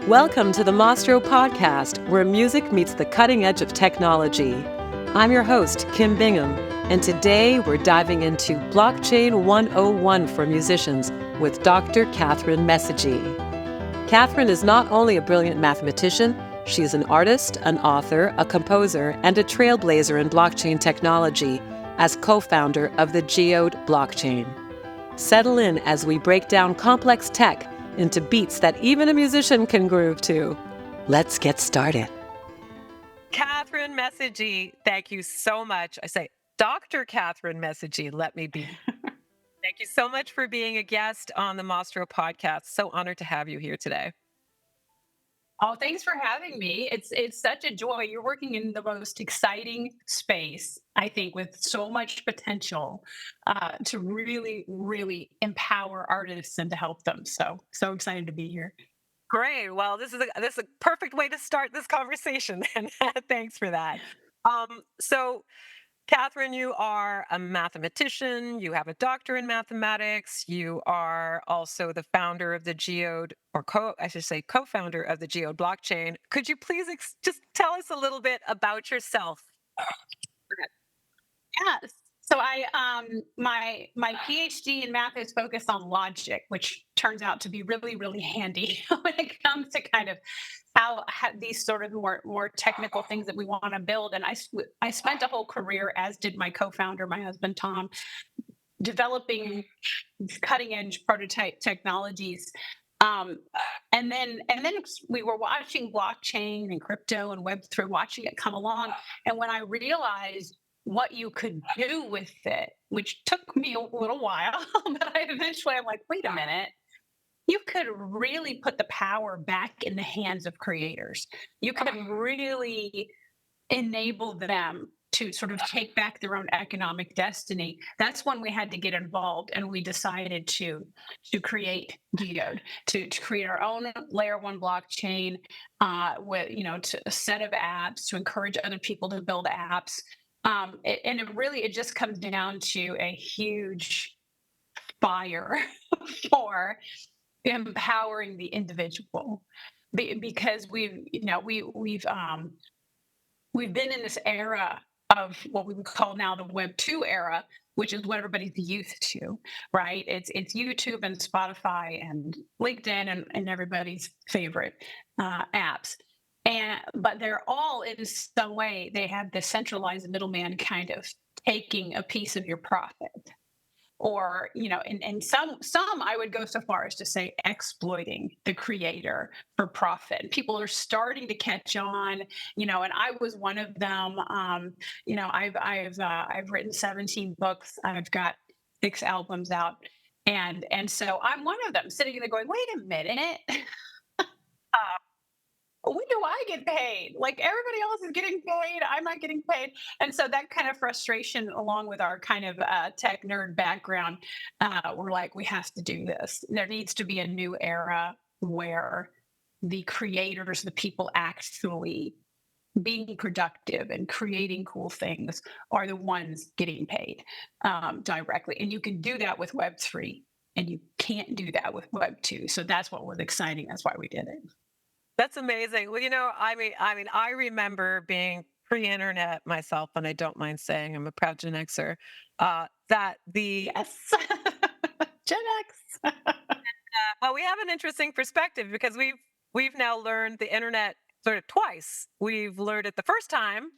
Welcome to the Mastro Podcast, where music meets the cutting edge of technology. I'm your host, Kim Bingham, and today we're diving into Blockchain 101 for musicians with Dr. Kathryn Messegee. Kathryn is not only a brilliant mathematician, she's an artist, an author, a composer, and a trailblazer in blockchain technology as co-founder of the Geode Blockchain. Settle in as we break down complex tech into beats that even a musician can groove to. Let's get started. Kathryn Messegee, thank you so much. I say, Dr. Kathryn Messegee, let me be. Thank you so much for being a guest on the Mastro Podcast. So honored to have you here today. Oh, thanks for having me. It's such a joy. You're working in the most exciting space, I think, with so much potential to really empower artists and to help them. So excited to be here. Great. Well, this is a perfect way to start this conversation. And thanks for that. So Kathryn, you are a mathematician, you have a doctor in mathematics, you are also the founder of the Geode, or I should say co-founder of the Geode blockchain. Could you please just tell us a little bit about yourself? Yes. So my PhD in math is focused on logic, which turns out to be really handy when it comes to kind of how these sort of more technical things that we want to build. And I spent a whole career, as did my co-founder, my husband Tom, developing cutting edge prototype technologies. Um, and then we were watching blockchain and crypto and Web3, watching it come along. And when I realized what you could do with it, which took me a little while, but I'm like, wait a minute, you could really put the power back in the hands of creators. You could really enable them to sort of take back their own economic destiny. That's when we had to get involved, and we decided to create Geode, to create our own layer one blockchain with to a set of apps to encourage other people to build apps. And it just comes down to a huge fire for empowering the individual, because we've been in this era of what we would call now the Web 2 era, which is what everybody's used to, right? It's YouTube and Spotify and LinkedIn and everybody's favorite apps. But they're all, in some way, they have the centralized middleman kind of taking a piece of your profit, or and some I would go so far as to say exploiting the creator for profit. People are starting to catch on, and I was one of them. I've written 17 books, I've got 6 albums out, and so I'm one of them sitting there going, wait a minute. When do I get paid? Like, everybody else is getting paid, I'm not getting paid. And so that kind of frustration, along with our kind of tech nerd background, we're like, we have to do this. There needs to be a new era where the creators, the people actually being productive and creating cool things, are the ones getting paid directly. And you can do that with Web3, and you can't do that with Web 2. So that's what was exciting. That's why we did it. That's amazing. Well, I remember being pre-internet myself, and I don't mind saying I'm a proud Gen Xer. That the Yes. Gen X. Well, we have an interesting perspective because we've now learned the internet sort of twice. We've learned it the first time,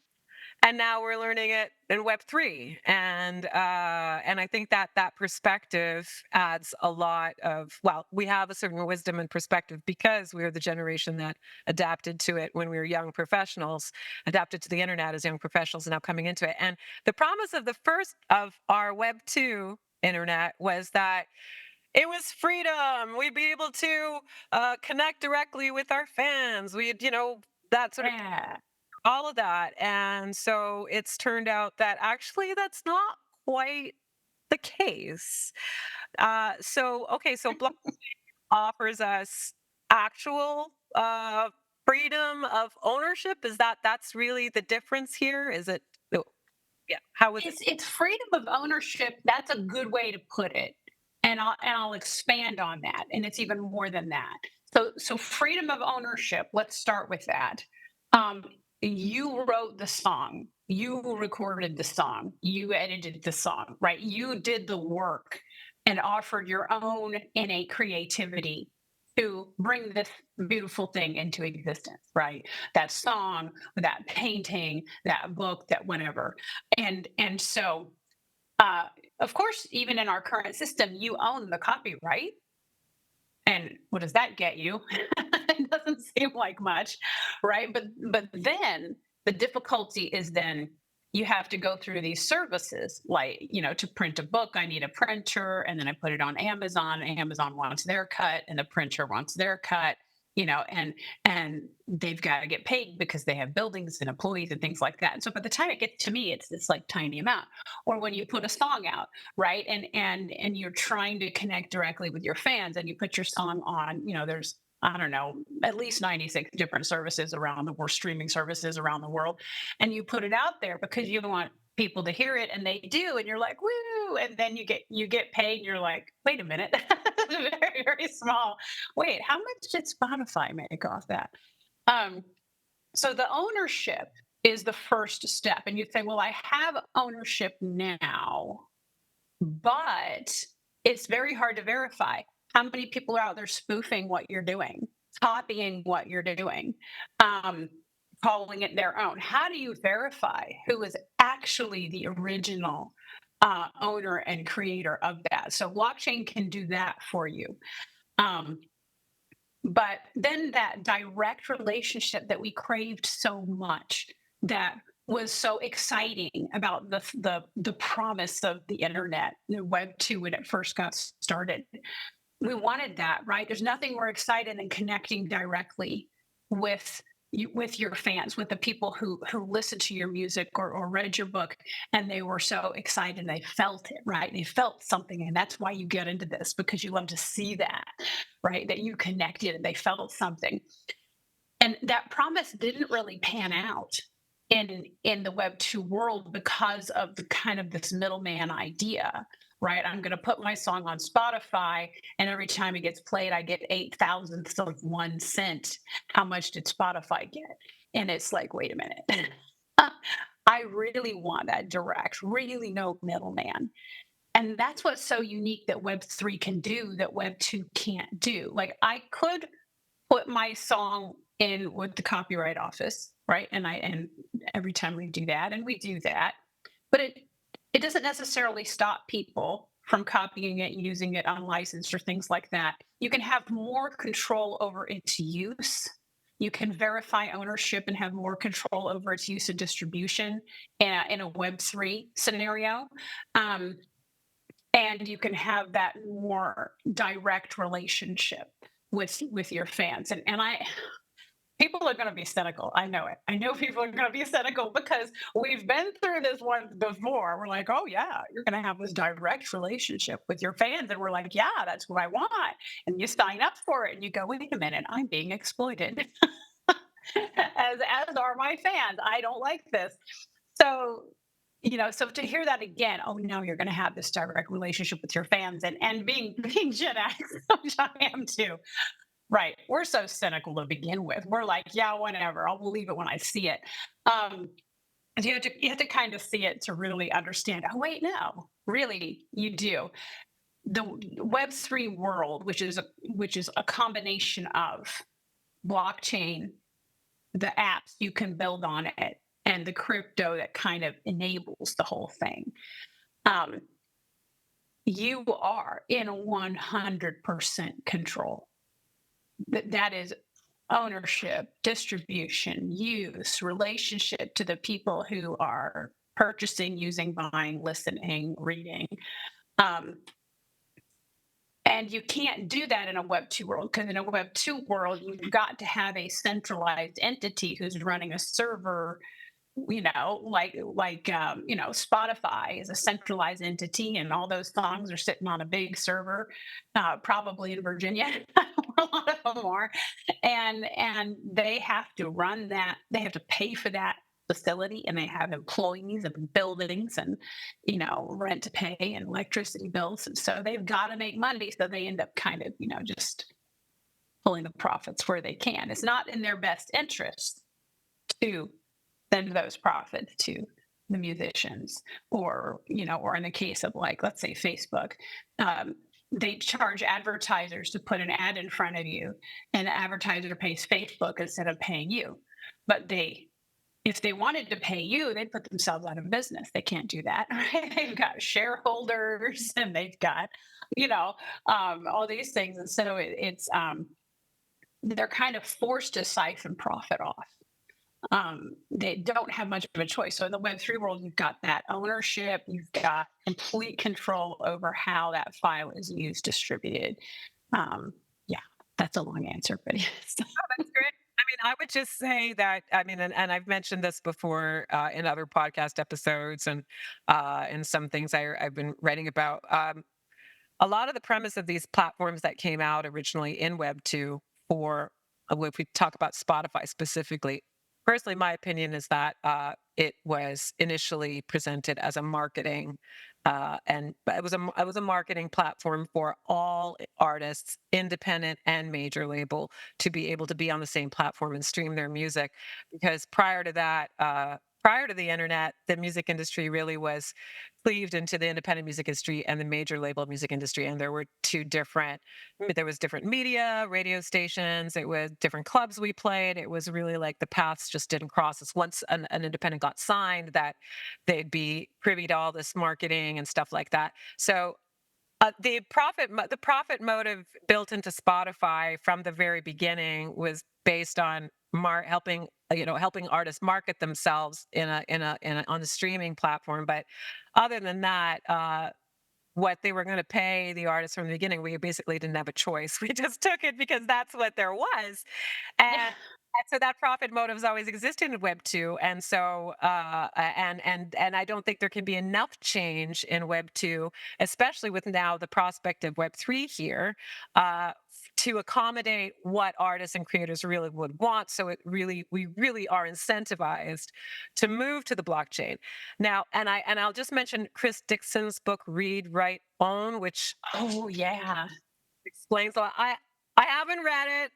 and now we're learning it in Web3, and I think that perspective adds a lot of, well, we have a certain wisdom and perspective because we are the generation that adapted to it when we were young professionals, adapted to the internet as young professionals, and now coming into it. And the promise of the first of our Web 2 internet was that it was freedom. We'd be able to connect directly with our fans. We'd, that sort of, Yeah. all of that. And so it's turned out that actually that's not quite the case. So blockchain offers us actual freedom of ownership. That's really the difference here? Is it? Oh, yeah. How is it? It's freedom of ownership. That's a good way to put it. And I'll expand on that. And it's even more than that. So freedom of ownership, let's start with that. Um, you wrote the song, you recorded the song, you edited the song, right? You did the work and offered your own innate creativity to bring this beautiful thing into existence, right? That song, that painting, that book, that whatever. And so uh, of course, even in our current system, you own the copyright. And what does that get you? It doesn't seem like much, right? But then the difficulty is then you have to go through these services like, to print a book, I need a printer, and then I put it on Amazon. Amazon wants their cut, and the printer wants their cut, and they've got to get paid because they have buildings and employees and things like that. And so by the time it gets to me, it's this like tiny amount. Or when you put a song out, right, and you're trying to connect directly with your fans, and you put your song on, there's, I don't know, at least 96 different services around the world, streaming services around the world, and you put it out there because you want people to hear it, and they do, and you're like, woo, and then you get paid, and you're like, wait a minute, very, very small. Wait, how much did Spotify make off that? um so the ownership is the first step, and you'd say, well, I have ownership now, but it's very hard to verify. How many people are out there spoofing what you're doing, copying what you're doing, um, calling it their own? How do you verify who is actually the original owner and creator of that? So blockchain can do that for you. Um, but then that direct relationship that we craved so much, that was so exciting about the promise of the internet, the Web 2 when it first got started. We wanted that, right? There's nothing more exciting than connecting directly with with your fans, with the people who listened to your music or read your book, and they were so excited and they felt it, right? They felt something, and that's why you get into this, because you love to see that, right? That you connected and they felt something. And that promise didn't really pan out in the Web 2 world because of the kind of this middleman idea, right? I'm going to put my song on Spotify, and every time it gets played, I get 8 thousandths of 1 cent. How much did Spotify get? And it's like, wait a minute. I really want that direct, really no middleman. And that's what's so unique that Web 3 can do that Web 2 can't do. Like, I could put my song in with the copyright office, right? And every time we do that, and we do that, but it doesn't necessarily stop people from copying it and using it unlicensed or things like that. You can have more control over its use. You can verify ownership and have more control over its use and distribution in a Web 3 scenario. Um, and you can have that more direct relationship with your fans. And I people are going to be cynical. I know it. I know people are going to be cynical because we've been through this one before. We're like, oh yeah, you're going to have this direct relationship with your fans, and we're like, yeah, that's what I want. And you sign up for it, and you go, wait a minute, I'm being exploited, as are my fans. I don't like this. So, so to hear that again, oh, now you're going to have this direct relationship with your fans, and being Gen X, which I am too. Right. We're so cynical to begin with. We're like, yeah, whatever. I'll believe it when I see it. Um, and you have to kind of see it to really understand. Oh, wait, no, really, you do. The Web 3 world, which is a combination of blockchain, the apps you can build on it, and the crypto that kind of enables the whole thing. Um, you are in 100% control. That is ownership, distribution, use, relationship to the people who are purchasing, using, buying, listening, reading. Um, and you can't do that in a Web 2 world, because in a Web 2 world, you've got to have a centralized entity who's running a server. Spotify is a centralized entity, and all those songs are sitting on a big server, probably in Virginia, where a lot of them are, and they have to run that. They have to pay for that facility and they have employees and buildings and rent to pay and electricity bills, and so they've got to make money, so they end up kind of just pulling the profits where they can. It's not in their best interest to send those profits to the musicians, or in the case of, like, let's say Facebook, they charge advertisers to put an ad in front of you, and the advertiser pays Facebook instead of paying you. But if they wanted to pay you, they'd put themselves out of business. They can't do that. Right? They've got shareholders and they've got, all these things. And so it's they're kind of forced to siphon profit off. They don't have much of a choice. So in the Web3 world, you've got that ownership, you've got complete control over how that file is used, distributed. Yeah, that's a long answer, but yes. That's great. I mean, I would just say that, I mean, and I've mentioned this before in other podcast episodes and in some things I've been writing about. A lot of the premise of these platforms that came out originally in Web 2 for, if we talk about Spotify specifically, personally, my opinion is that it was initially presented as a marketing, and but it was a marketing platform for all artists, independent and major label, to be able to be on the same platform and stream their music. Because prior to that, prior to the internet, the music industry really was cleaved into the independent music industry and the major label music industry, and there were two different, there was different media, radio stations, it was different clubs we played. It was really like the paths just didn't cross us. Once an independent got signed, that they'd be privy to all this marketing and stuff like that. So the profit motive built into Spotify from the very beginning was based on helping, helping artists market themselves on the streaming platform. But other than that, what they were going to pay the artists from the beginning, we basically didn't have a choice. We just took it because that's what there was. Yeah. And so that profit motive has always existed in Web 2. And so and I don't think there can be enough change in Web 2, especially with now the prospect of Web 3 here, to accommodate what artists and creators really would want. So we really are incentivized to move to the blockchain. Now, I'll just mention Chris Dixon's book, Read, Write, Own, which Oh yeah. explains a lot. I haven't read it.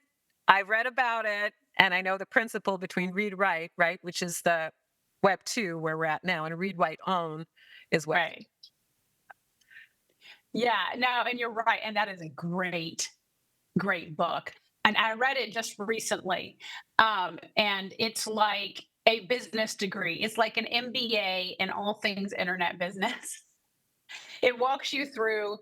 I've read about it, and I know the principle between read, write, right, which is the Web 2 where we're at now, and read, write, own is Web. Right. Yeah. No, and you're right. And that is a great book. And I read it just recently. And it's like a business degree. It's like an MBA in all things internet business. It walks you through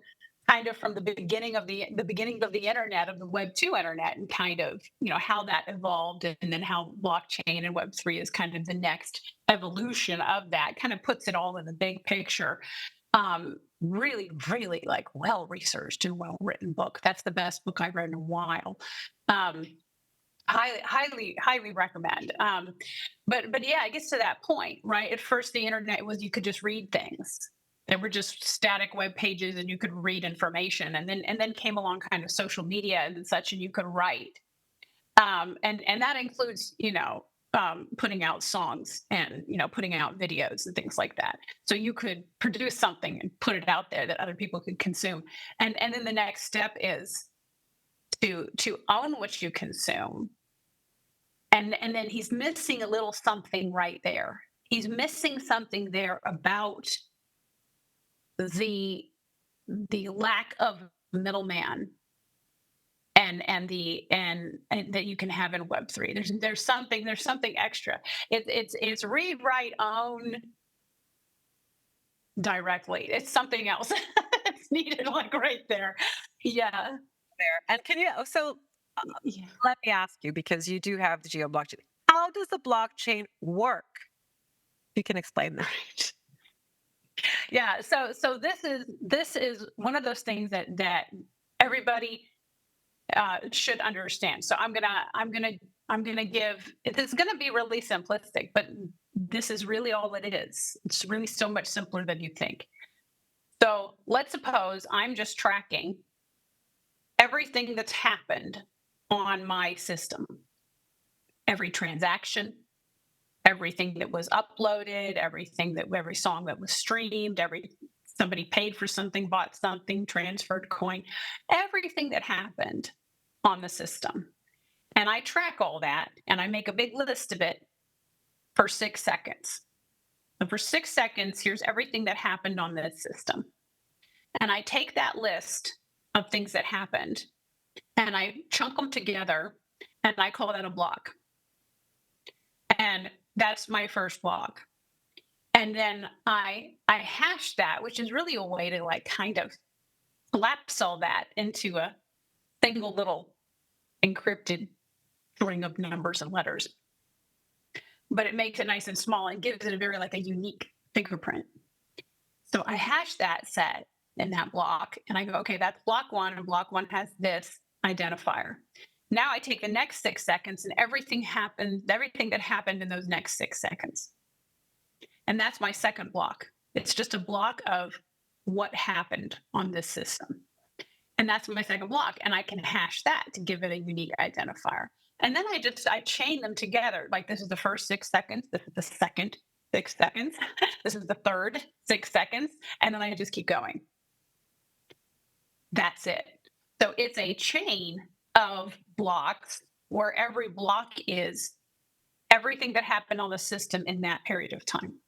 kind of from the beginning of the beginning of the internet, of the Web 2 internet, and kind of how that evolved, and then how blockchain and Web 3 is kind of the next evolution of that. Kind of puts it all in the big picture. Really, really, like, well researched and well written book. That's the best book I've read in a while. Um, highly recommend. But yeah, it gets to that point, right? At first, the internet was, you could just read things. There were just static web pages, and you could read information. And then came along kind of social media and such, and you could write. And that includes, putting out songs and putting out videos and things like that. So you could produce something and put it out there that other people could consume. And then the next step is to own what you consume. And then he's missing a little something right there. He's missing something there about the lack of middleman, and that you can have in Web3. There's something extra. It's read, write, own directly. It's something else. It's needed, like, right there. Yeah. There. And can you so Yeah. let me ask you, because you do have the Geo blockchain. How does the blockchain work? You can explain that. Right. Yeah. So this is one of those things that everybody should understand. So I'm gonna give. It's gonna be really simplistic, but this is really all it is. It's really so much simpler than you think. So let's suppose I'm just tracking everything that's happened on my system, every transaction, everything that was uploaded, every song that was streamed, somebody paid for something, bought something, transferred coin, everything that happened on the system. And I track all that and I make a big list of it for 6 seconds. And for 6 seconds, here's everything that happened on this system. And I take that list of things that happened and I chunk them together and I call that a block. And that's my first block. And then I hash that, which is really a way to like kind of collapse all that into a single little encrypted string of numbers and letters. But it makes it nice and small and gives it a very like a unique fingerprint. So I hash that set in that block and I go, okay, that's block one, and block one has this identifier. Now I take the next 6 seconds and everything that happened in those next 6 seconds. And that's my second block. It's just a block of what happened on this system. And that's my second block. And I can hash that to give it a unique identifier. And then I chain them together. Like this is the first 6 seconds. This is the second 6 seconds. This is the third 6 seconds. And then I just keep going. That's it. So it's a chain of blocks where every block is everything that happened on the system in that period of time.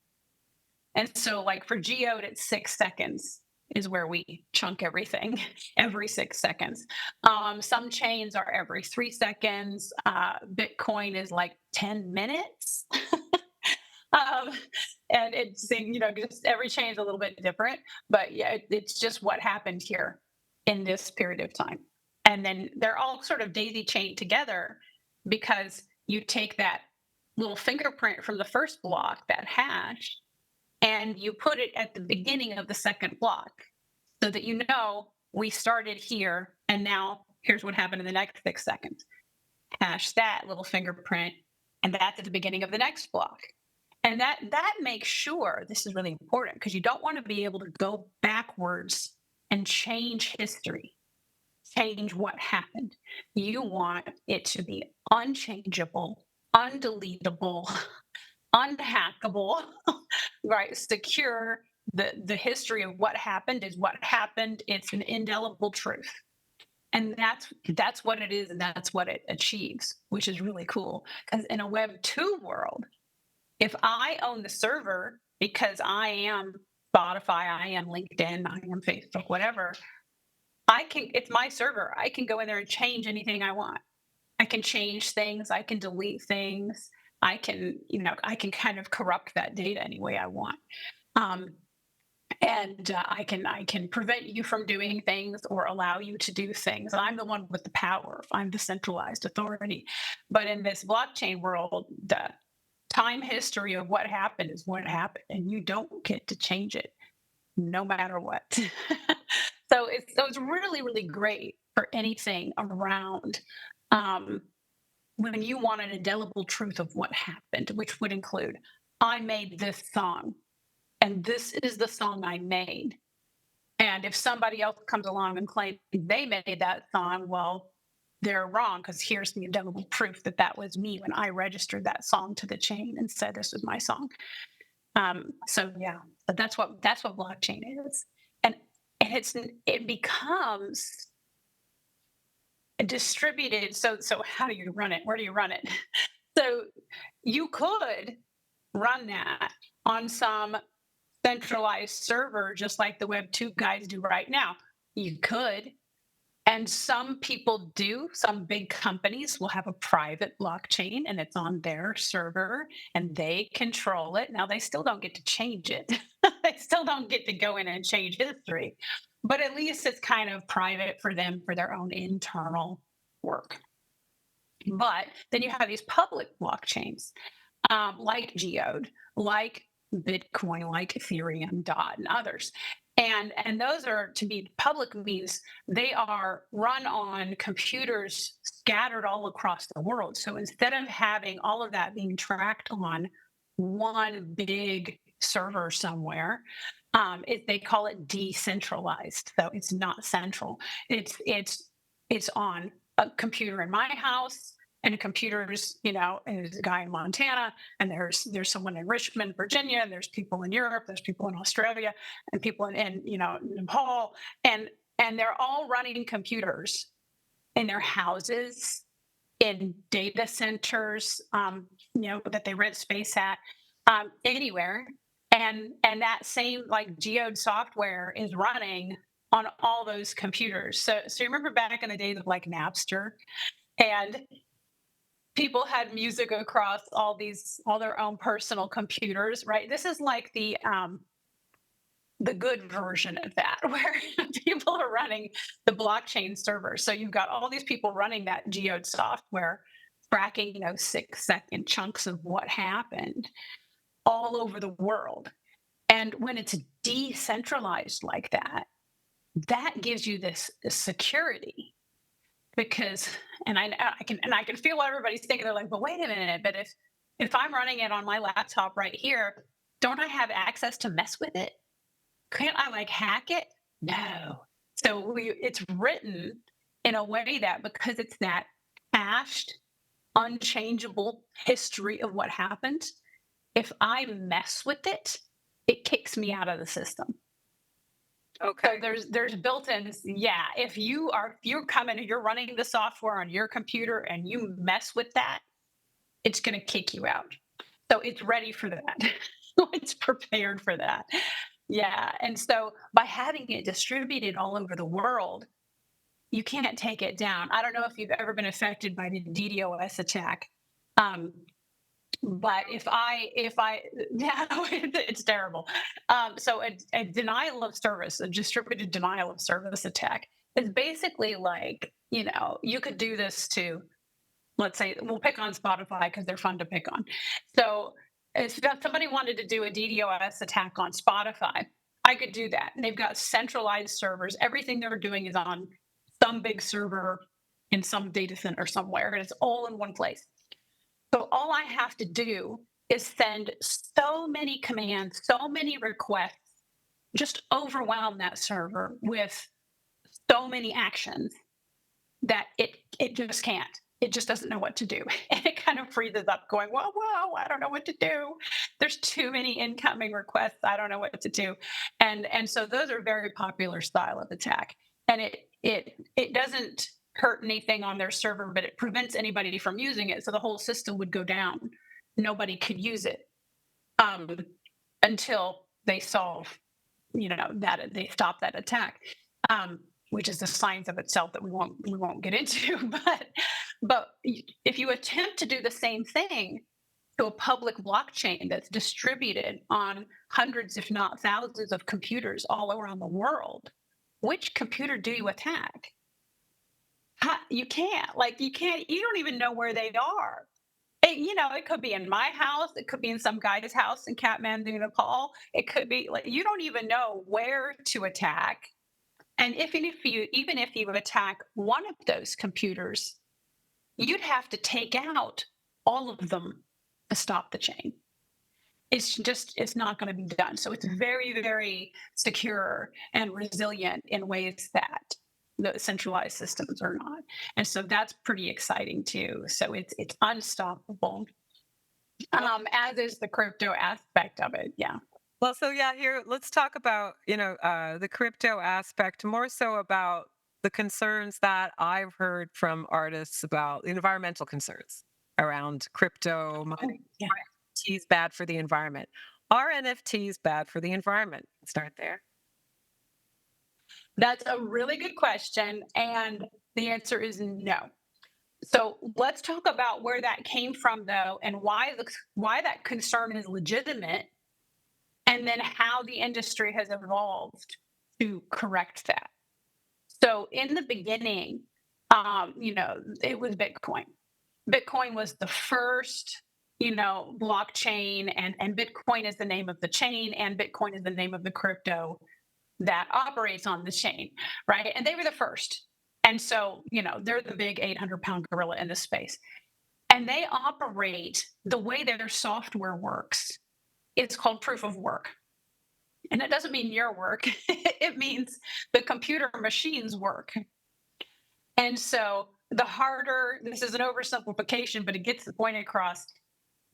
And so like for Geode, it's 6 seconds is where we chunk everything every 6 seconds. Some chains are every 3 seconds. Bitcoin is like 10 minutes. And it's, just every chain is a little bit different. But yeah, it's just what happened here in this period of time. And then they're all sort of daisy chained together because you take that little fingerprint from the first block, that hash, and you put it at the beginning of the second block so that we started here and now here's what happened in the next 6 seconds. Hash that little fingerprint and that's at the beginning of the next block. And that makes sure, this is really important because you don't want to be able to go backwards and change history, change what happened. You want it to be unchangeable, undeletable, unhackable, right? Secure. The history of what happened is what happened. It's an indelible truth. And that's what it is, and that's what it achieves, which is really cool. Because in a Web2 world, if I own the server because I am Spotify, I am LinkedIn, I am Facebook, whatever, it's my server. I can go in there and change anything I want. I can change things, I can delete things, I can kind of corrupt that data any way I want. And I can prevent you from doing things or allow you to do things. And I'm the one with the power. I'm the centralized authority. But in this blockchain world, the time history of what happened is what happened, and you don't get to change it, no matter what. So it's really, really great for anything around when you want an indelible truth of what happened, which would include, I made this song, and this is the song I made. And if somebody else comes along and claims they made that song, well, they're wrong because here's the indelible proof that that was me when I registered that song to the chain and said this was my song. So yeah, but that's what blockchain is, and it becomes distributed. So how do you run it? Where do you run it? So you could run that on some centralized server, just like the Web2 guys do right now. You could. And some people do. Some big companies will have a private blockchain and it's on their server and they control it. Now, they still don't get to change it. They still don't get to go in and change history. But at least it's kind of private for them for their own internal work. But then you have these public blockchains like Geode, like Bitcoin, like Ethereum, DOT, and others. And those are, to be public, means they are run on computers scattered all across the world. So instead of having all of that being tracked on one big server somewhere, they call it decentralized. So it's not central. It's on a computer in my house, and computers, and there's a guy in Montana, and there's someone in Richmond, Virginia, and there's people in Europe, there's people in Australia, and people in Nepal, and they're all running computers in their houses, in data centers, that they rent space at, anywhere, and that same like Geode software is running on all those computers. So you remember back in the days of like Napster, and people had music across all their own personal computers, right? This is like the good version of that, where people are running the blockchain server. So you've got all these people running that Geode software, tracking 6-second chunks of what happened all over the world. And when it's decentralized like that, that gives you this security, because, and I can feel what everybody's thinking. They're like, but wait a minute, but if I'm running it on my laptop right here, don't I have access to mess with it? Can't I like hack it? No. So it's written in a way that, because it's that hashed, unchangeable history of what happened, if I mess with it, it kicks me out of the system. Okay. So there's built-in, yeah. If you're coming, you're running the software on your computer and you mess with that, it's going to kick you out. So it's ready for that. It's prepared for that. Yeah. And so by having it distributed all over the world, you can't take it down. I don't know if you've ever been affected by the DDoS attack. But if I yeah, it's terrible. So a denial of service, a distributed denial of service attack, is basically like, you could do this to, let's say, we'll pick on Spotify because they're fun to pick on. So if somebody wanted to do a DDoS attack on Spotify, I could do that. And they've got centralized servers. Everything they're doing is on some big server in some data center somewhere, and it's all in one place. So all I have to do is send so many commands, so many requests, just overwhelm that server with so many actions that it just can't. It just doesn't know what to do. And it kind of freezes up, going, whoa, I don't know what to do. There's too many incoming requests. I don't know what to do. And so those are very popular style of attack. And it doesn't hurt anything on their server, but it prevents anybody from using it. So the whole system would go down. Nobody could use it until they solve, that they stop that attack. Which is the science of itself that we won't get into. But if you attempt to do the same thing to a public blockchain that's distributed on hundreds, if not thousands, of computers all around the world, which computer do you attack? You can't. You don't even know where they are. It could be in my house. It could be in some guy's house in Kathmandu, Nepal. It could be like, you don't even know where to attack. And even if you attack one of those computers, you'd have to take out all of them to stop the chain. It's not going to be done. So it's very, very secure and resilient in ways that the centralized systems are not. And so that's pretty exciting too. So it's unstoppable. As is the crypto aspect of it. Yeah. Well, so yeah, here let's talk about the crypto aspect, more so about the concerns that I've heard from artists about environmental concerns around crypto mining. Yeah. Are NFTs bad for the environment? Are NFTs bad for the environment? Start there. That's a really good question, and the answer is no. So let's talk about where that came from, though, and why that concern is legitimate, and then how the industry has evolved to correct that. So in the beginning, it was Bitcoin. Bitcoin was the first, blockchain, and Bitcoin is the name of the chain, and Bitcoin is the name of the crypto that operates on the chain, right? And they were the first. And so, they're the big 800-pound gorilla in this space. And they operate, the way that their software works, it's called proof of work. And it doesn't mean your work, it means the computer machine's work. And so the harder, this is an oversimplification, but it gets the point across.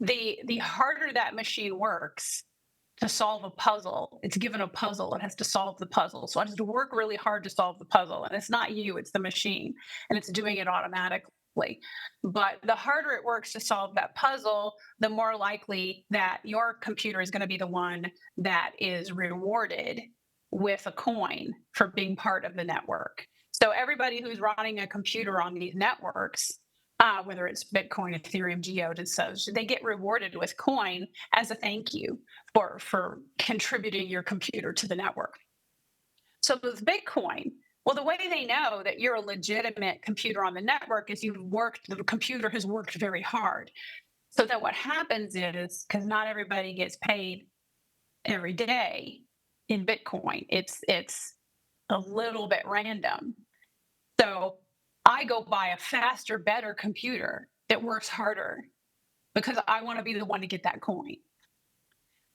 The harder that machine works to solve a puzzle, it's given a puzzle, it has to solve the puzzle. So it has to work really hard to solve the puzzle. And it's not you, it's the machine, and it's doing it automatically. But the harder it works to solve that puzzle, the more likely that your computer is going to be the one that is rewarded with a coin for being part of the network. So everybody who's running a computer on these networks, whether it's Bitcoin, Ethereum, Geode, and such, they get rewarded with coin as a thank you for contributing your computer to the network. So with Bitcoin, well, the way they know that you're a legitimate computer on the network is the computer has worked very hard. So then what happens is, because not everybody gets paid every day in Bitcoin, it's a little bit random. So I go buy a faster, better computer that works harder because I want to be the one to get that coin.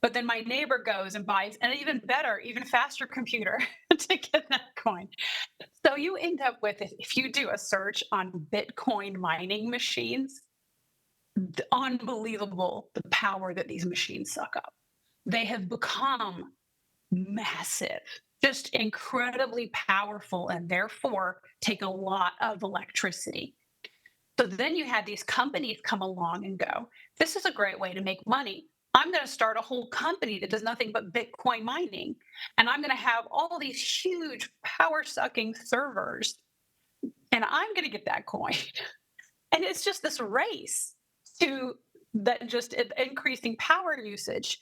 But then my neighbor goes and buys an even better, even faster computer to get that coin. So you end up with, if you do a search on Bitcoin mining machines, unbelievable the power that these machines suck up. They have become massive, just incredibly powerful, and therefore take a lot of electricity. So then you had these companies come along and go, this is a great way to make money. I'm going to start a whole company that does nothing but Bitcoin mining. And I'm going to have all these huge power sucking servers. And I'm going to get that coin. And it's just this race to that, just increasing power usage.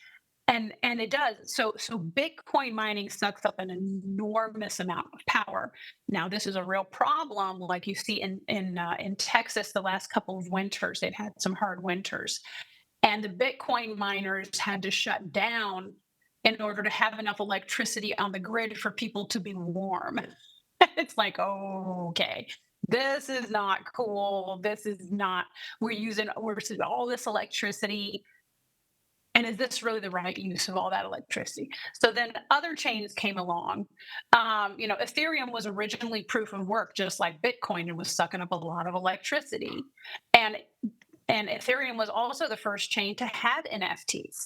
And it does. So Bitcoin mining sucks up an enormous amount of power. Now, this is a real problem, like you see in Texas the last couple of winters. They've had some hard winters, and the Bitcoin miners had to shut down in order to have enough electricity on the grid for people to be warm. It's like, oh, okay, this is not cool. This is not. We're using all this electricity. And is this really the right use of all that electricity? So then other chains came along. Ethereum was originally proof of work, just like Bitcoin, and was sucking up a lot of electricity. And Ethereum was also the first chain to have NFTs.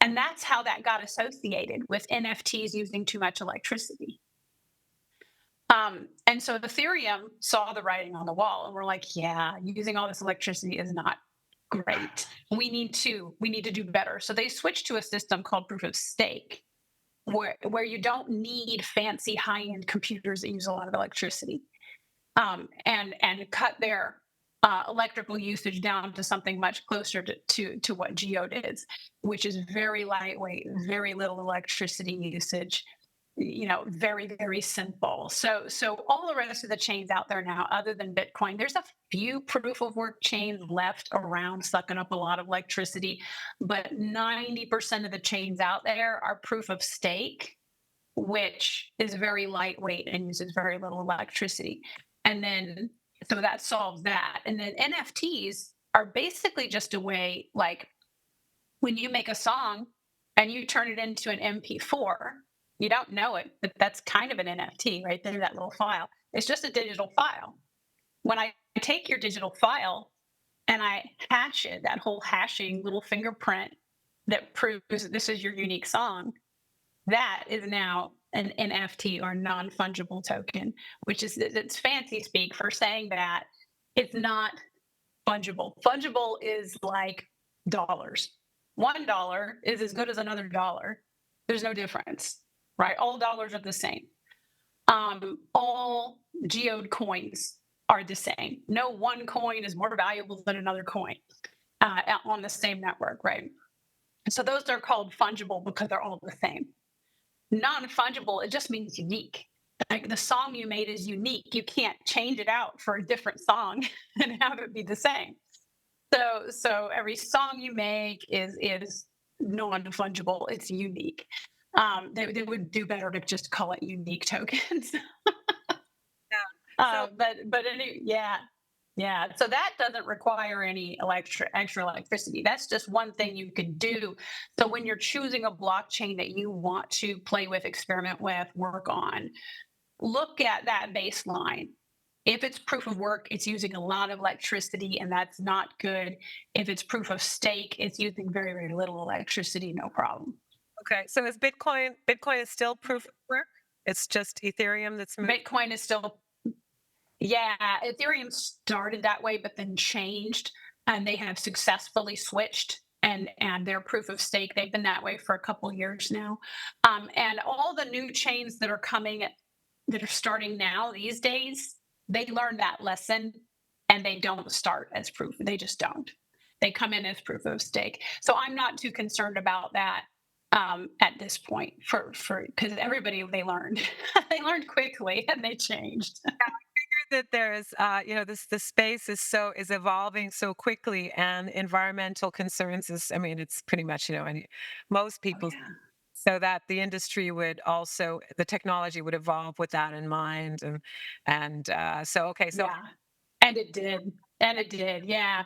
And that's how that got associated with NFTs using too much electricity. And so Ethereum saw the writing on the wall, and we're like, yeah, using all this electricity is not great. We need to do better. So they switched to a system called proof of stake, where you don't need fancy high-end computers that use a lot of electricity, and cut their electrical usage down to something much closer to what Geode is, which is very lightweight, very little electricity usage, very, very simple. So all the rest of the chains out there now, other than Bitcoin, there's a few proof of work chains left around sucking up a lot of electricity, but 90% of the chains out there are proof of stake, which is very lightweight and uses very little electricity. And then, so that solves that. And then NFTs are basically just a way, like when you make a song and you turn it into an MP4, you don't know it, but that's kind of an NFT right there, that little file. It's just a digital file. When I take your digital file and I hash it, that whole hashing little fingerprint that proves that this is your unique song, that is now an NFT, or non-fungible token, which is, it's fancy speak for saying that it's not fungible. Fungible is like dollars. $1 is as good as another dollar. There's no difference, right? All dollars are the same. All Geode coins are the same. No one coin is more valuable than another coin on the same network, right? So those are called fungible because they're all the same. Non-fungible, it just means unique. Like the song you made is unique. You can't change it out for a different song and have it be the same. So every song you make is non-fungible. It's unique. They would do better to just call it unique tokens. Yeah. Yeah. So that doesn't require any extra electricity. That's just one thing you could do. So when you're choosing a blockchain that you want to play with, experiment with, work on, look at that baseline. If it's proof of work, it's using a lot of electricity, and that's not good. If it's proof of stake, it's using very, very little electricity, no problem. Okay. So is Bitcoin is still proof of work? It's just Ethereum that's moved. Bitcoin is still, yeah, Ethereum started that way, but then changed, and they have successfully switched. And their proof of stake, they've been that way for a couple years now. And all the new chains that are coming, that are starting now these days, they learn that lesson, and they don't start as proof. They just don't. They come in as proof of stake. So I'm not too concerned about that at this point, for because everybody, they learned, they learned quickly, and they changed. That there's this the space is evolving so quickly, and environmental concerns is, I mean, it's pretty much, most Oh people, yeah, so that the industry would also, the technology would evolve with that in mind. And so, okay, so yeah, and it did, and it did, yeah.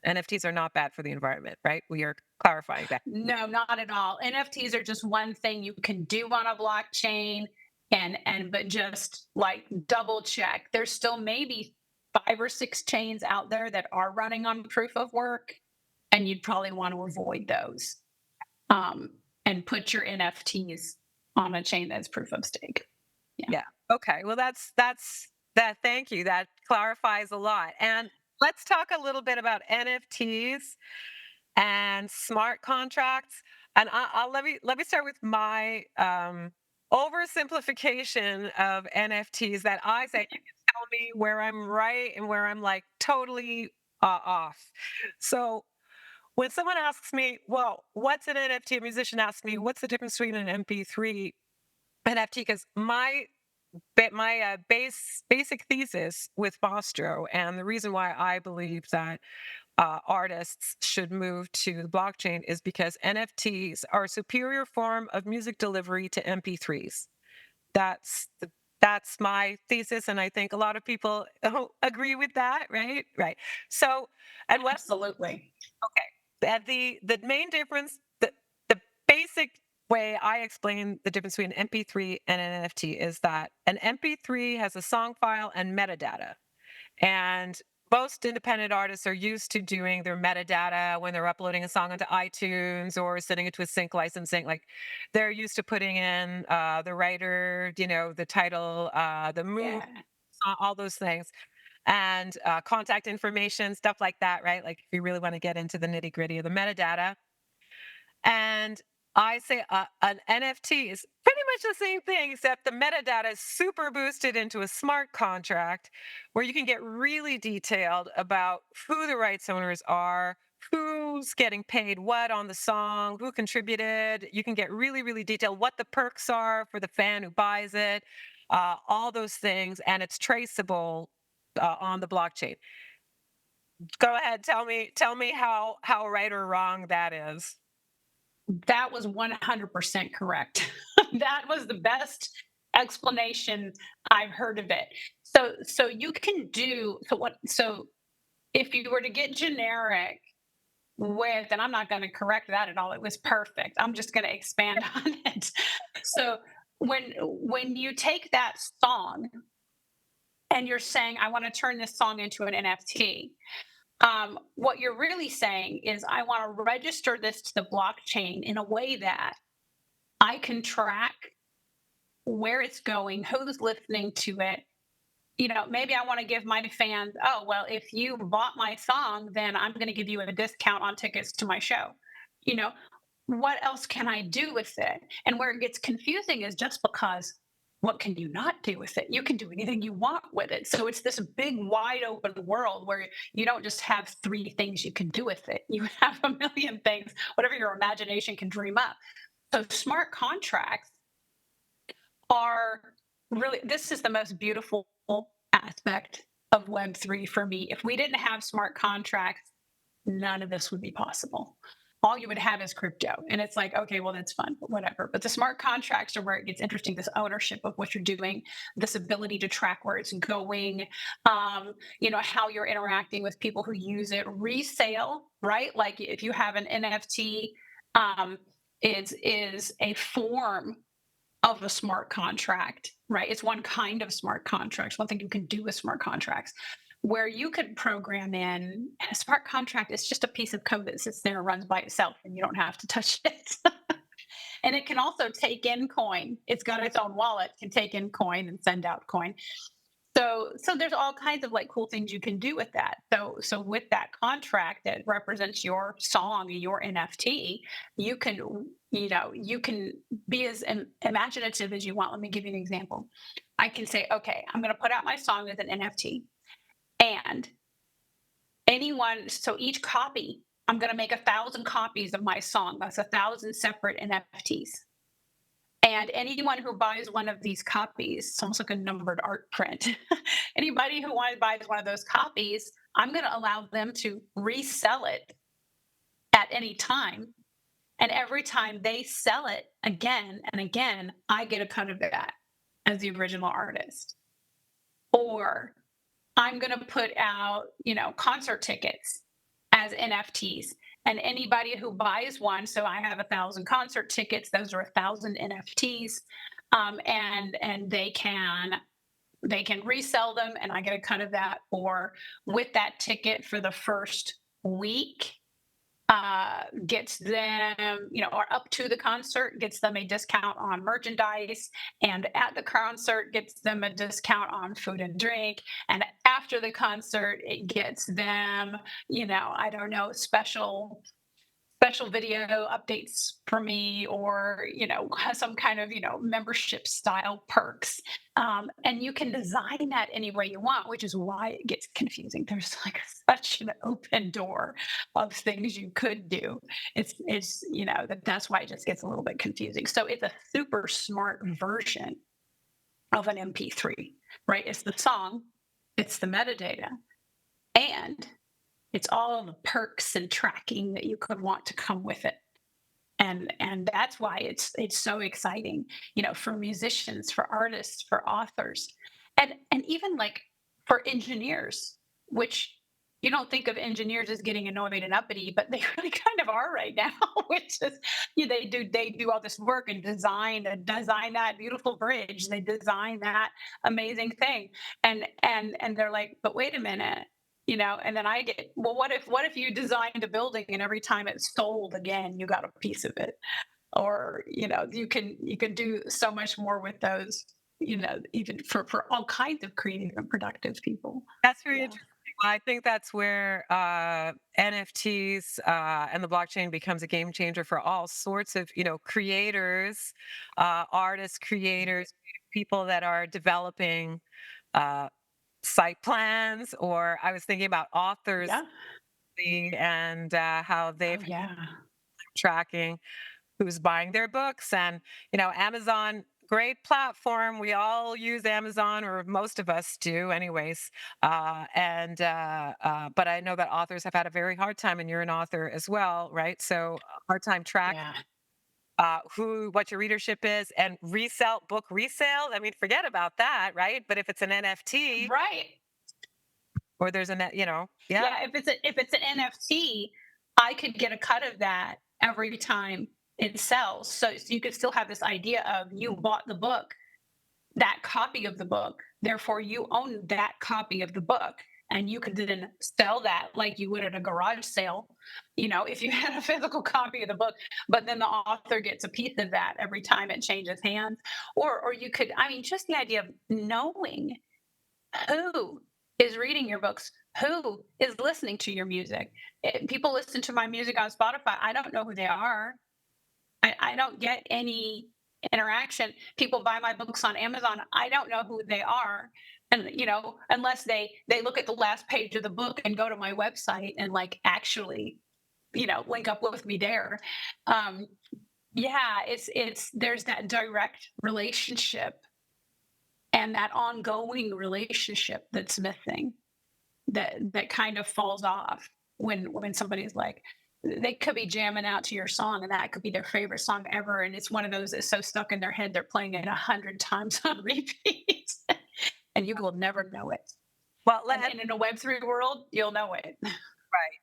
NFTs are not bad for the environment, right? We are clarifying that. No, not at all. NFTs are just one thing you can do on a blockchain, and but just like double check. There's still maybe 5 or 6 chains out there that are running on proof of work, and you'd probably want to avoid those. Um, and put your NFTs on a chain that's proof of stake. Yeah. Yeah. Okay. Well, that's that. Thank you. That clarifies a lot. And let's talk a little bit about NFTs and smart contracts. And I'll let me start with my oversimplification of NFTs that I say. You can tell me where I'm right and where I'm like totally off. So when someone asks me, "Well, what's an NFT?" A musician asks me, "What's the difference between an MP3 NFT?" Because my basic thesis with Bostro, and the reason why I believe that artists should move to the blockchain, is because NFTs are a superior form of music delivery to MP3s. That's the, that's my thesis, and I think a lot of people agree with that, right? Right. So, and what Absolutely. Okay. And the main difference, the basic way I explain the difference between an MP3 and an NFT is that an MP3 has a song file and metadata. And most independent artists are used to doing their metadata when they're uploading a song onto iTunes or sending it to a sync licensing. Like, they're used to putting in the writer, the title, the movie, Yeah. all those things, and contact information, stuff like that, right? Like, if you really want to get into the nitty gritty of the metadata. And I say an NFT is pretty much the same thing, except the metadata is super boosted into a smart contract where you can get really detailed about who the rights owners are, who's getting paid what on the song, who contributed. You can get really, really detailed what the perks are for the fan who buys it, all those things, and it's traceable on the blockchain. Go ahead, tell me how right or wrong that is. That was 100% correct. That was the best explanation I've heard of it. So you can do, so if you were to get generic with, and I'm not going to correct that at all. It was perfect. I'm just going to expand on it. So when you take that song and you're saying, I want to turn this song into an NFT, what you're really saying is, I want to register this to the blockchain in a way that I can track where it's going, who's listening to it. Maybe I want to give my fans, oh, well, if you bought my song, then I'm going to give you a discount on tickets to my show. You know, what else can I do with it? And where it gets confusing is just because, what can you not do with it? You can do anything you want with it. So it's this big, wide open world where you don't just have 3 things you can do with it. You have a million things, whatever your imagination can dream up. So smart contracts are really, this is the most beautiful aspect of Web3 for me. If we didn't have smart contracts, none of this would be possible. All you would have is crypto. And it's like, okay, well, that's fun, but whatever. But the smart contracts are where it gets interesting, this ownership of what you're doing, this ability to track where it's going, how you're interacting with people who use it, resale, right? Like, if you have an NFT, is a form of a smart contract, right? It's one kind of smart contracts, one thing you can do with smart contracts, where you could program in, and a smart contract is just a piece of code that sits there and runs by itself and you don't have to touch it. And it can also take in coin. It's got its own wallet, can take in coin and send out coin. So there's all kinds of like cool things you can do with that. So with that contract that represents your song, your NFT, you can you can be as imaginative as you want. Let me give you an example. I can say, okay, I'm going to put out my song as an NFT, and anyone. So each copy, I'm going to make 1,000 copies of my song. That's 1,000 separate NFTs. And anyone who buys one of these copies, it's almost like a numbered art print. Anybody who buys one of those copies, I'm going to allow them to resell it at any time. And every time they sell it again and again, I get a cut of that as the original artist. Or I'm going to put out, concert tickets as NFTs. And anybody who buys one, so I have 1,000 concert tickets; those are 1,000 NFTs, and they can resell them, and I get a cut of that. Or with that ticket for the first week, gets them, or up to the concert, gets them a discount on merchandise, and at the concert gets them a discount on food and drink, and after the concert it gets them, I don't know, special video updates for me, or some kind of membership style perks. And you can design that any way you want, which is why it gets confusing. There's like such an open door of things you could do. It's that's why it just gets a little bit confusing. So it's a super smart version of an MP3, right? It's the song, it's the metadata, and it's all the perks and tracking that you could want to come with it. And that's why it's so exciting, for musicians, for artists, for authors, and even like for engineers, which you don't think of engineers as getting annoyed and uppity, but they really kind of are right now. Which is, they do all this work and design that beautiful bridge, they design that amazing thing, and they're like, but wait a minute, and then I get, well, what if you designed a building and every time it's sold again, you got a piece of it? Or, you can do so much more with those, even for all kinds of creative and productive people. That's very Yeah. interesting. Well, I think that's where NFTs and the blockchain becomes a game changer for all sorts of, creators, artists, creators, people that are developing uh, site plans. Or I was thinking about authors Yeah. and how they've Oh yeah. tracking who's buying their books. And Amazon, great platform, we all use Amazon, or most of us do anyways. And But I know that authors have had a very hard time, and you're an author as well, right? So hard time track Yeah. who what your readership is. And book resale, I mean, forget about that, right? But if it's an NFT, Right. or there's a net, yeah. Yeah, if it's an NFT, I could get a cut of that every time it sells. So you could still have this idea of you bought the book, that copy of the book. Therefore, you own that copy of the book. And you could then sell that like you would at a garage sale, if you had a physical copy of the book, but then the author gets a piece of that every time it changes hands. Or you could, I mean, just the idea of knowing who is reading your books, who is listening to your music. People listen to my music on Spotify. I don't know who they are. I don't get any interaction. People buy my books on Amazon. I don't know who they are. And unless they look at the last page of the book and go to my website and like actually, link up with me there. Um, yeah, it's there's that direct relationship and that ongoing relationship that's missing, that kind of falls off when somebody's like, they could be jamming out to your song and that could be their favorite song ever, and it's one of those that's so stuck in their head they're playing it 100 times on repeat. And you will never know it. Well, And in a Web3 world, you'll know it. right.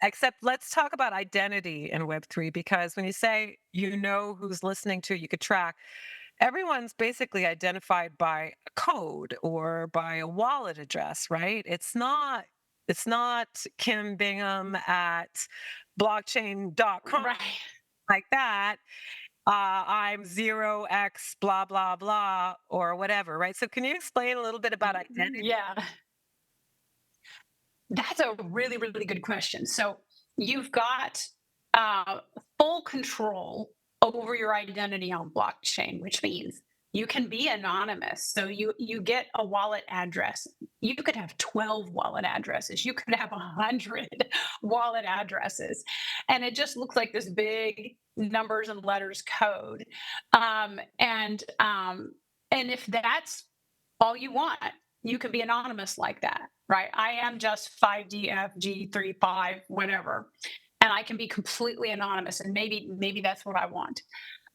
Except let's talk about identity in Web3, because when you say who's listening to, you could track. everyone's basically identified by a code or by a wallet address, right? It's not Kim Bingham at blockchain.com Right. like that. I'm 0x blah blah blah or whatever, right? So can you explain a little bit about identity? Yeah. That's a really, really good question. So you've got uh, full control over your identity on blockchain, which means you can be anonymous. So you get a wallet address. You could have 12 wallet addresses. You could have 100 wallet addresses, and it just looks like this big numbers and letters code. And if that's all you want, you can be anonymous like that, right? I am just 5DFG35, whatever. And I can be completely anonymous. And maybe that's what I want.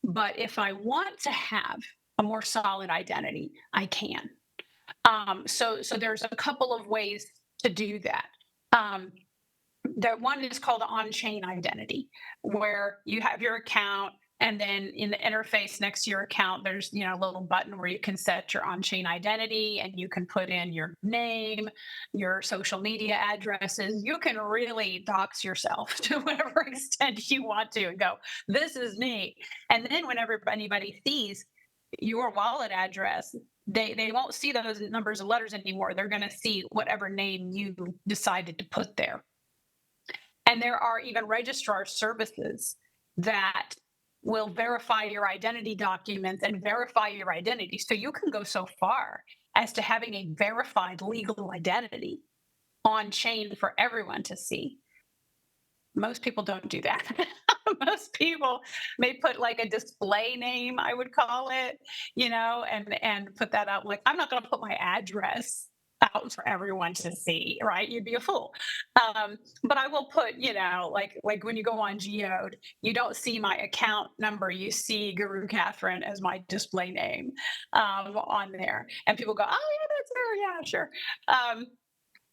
But if I want to have a more solid identity, I can. So there's a couple of ways to do that. Um, the one is called on-chain identity, where you have your account, and then in the interface next to your account, there's a little button where you can set your on-chain identity, and you can put in your name, your social media addresses. You can really dox yourself to whatever extent you want to, and go, "This is me." And then whenever anybody sees your wallet address, they won't see those numbers and letters anymore. They're going to see whatever name you decided to put there. And there are even registrar services that will verify your identity documents and verify your identity. So you can go so far as to having a verified legal identity on chain for everyone to see. Most people don't do that. Most people may put like a display name, I would call it, and put that out. Like, I'm not going to put my address out for everyone to see, right? You'd be a fool. But I will put, like when you go on Geode, you don't see my account number. You see Guru Catherine as my display name on there, and people go, "Oh yeah, that's her. Yeah, sure."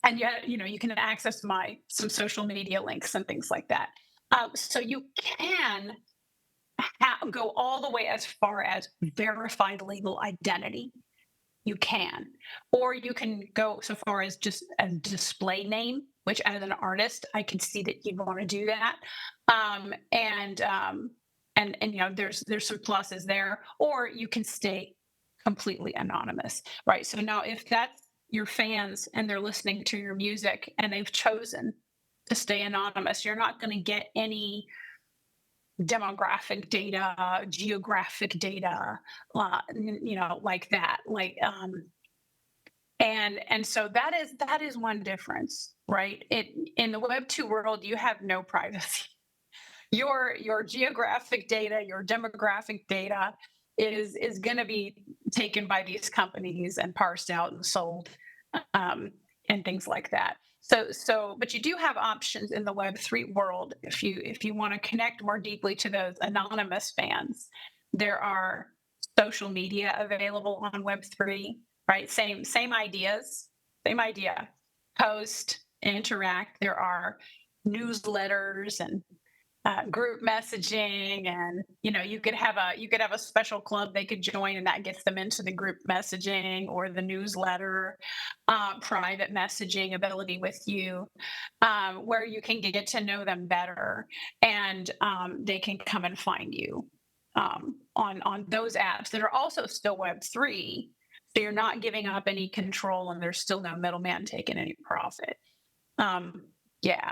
And yet, you can access some social media links and things like that. So you can go all the way as far as verified legal identity. You can, or you can go so far as just a display name, which as an artist, I can see that you want to do that. And there's some pluses there, or you can stay completely anonymous, right? So now, if that's your fans and they're listening to your music and they've chosen to stay anonymous, you're not going to get any demographic data, geographic data, like that. And so that is one difference, right? In the Web2 world, you have no privacy. Your geographic data, your demographic data is going to be taken by these companies and parsed out and sold, um, and things like that. But you do have options in the Web3 world if you want to connect more deeply to those anonymous fans. There are social media available on Web3, right? Same ideas, same idea. Post, interact. There are newsletters and group messaging, and you could have a special club they could join, and that gets them into the group messaging or the newsletter, private messaging ability with you, where you can get to know them better, and they can come and find you on those apps that are also still Web3. So you're not giving up any control, and there's still no middleman taking any profit. um, yeah.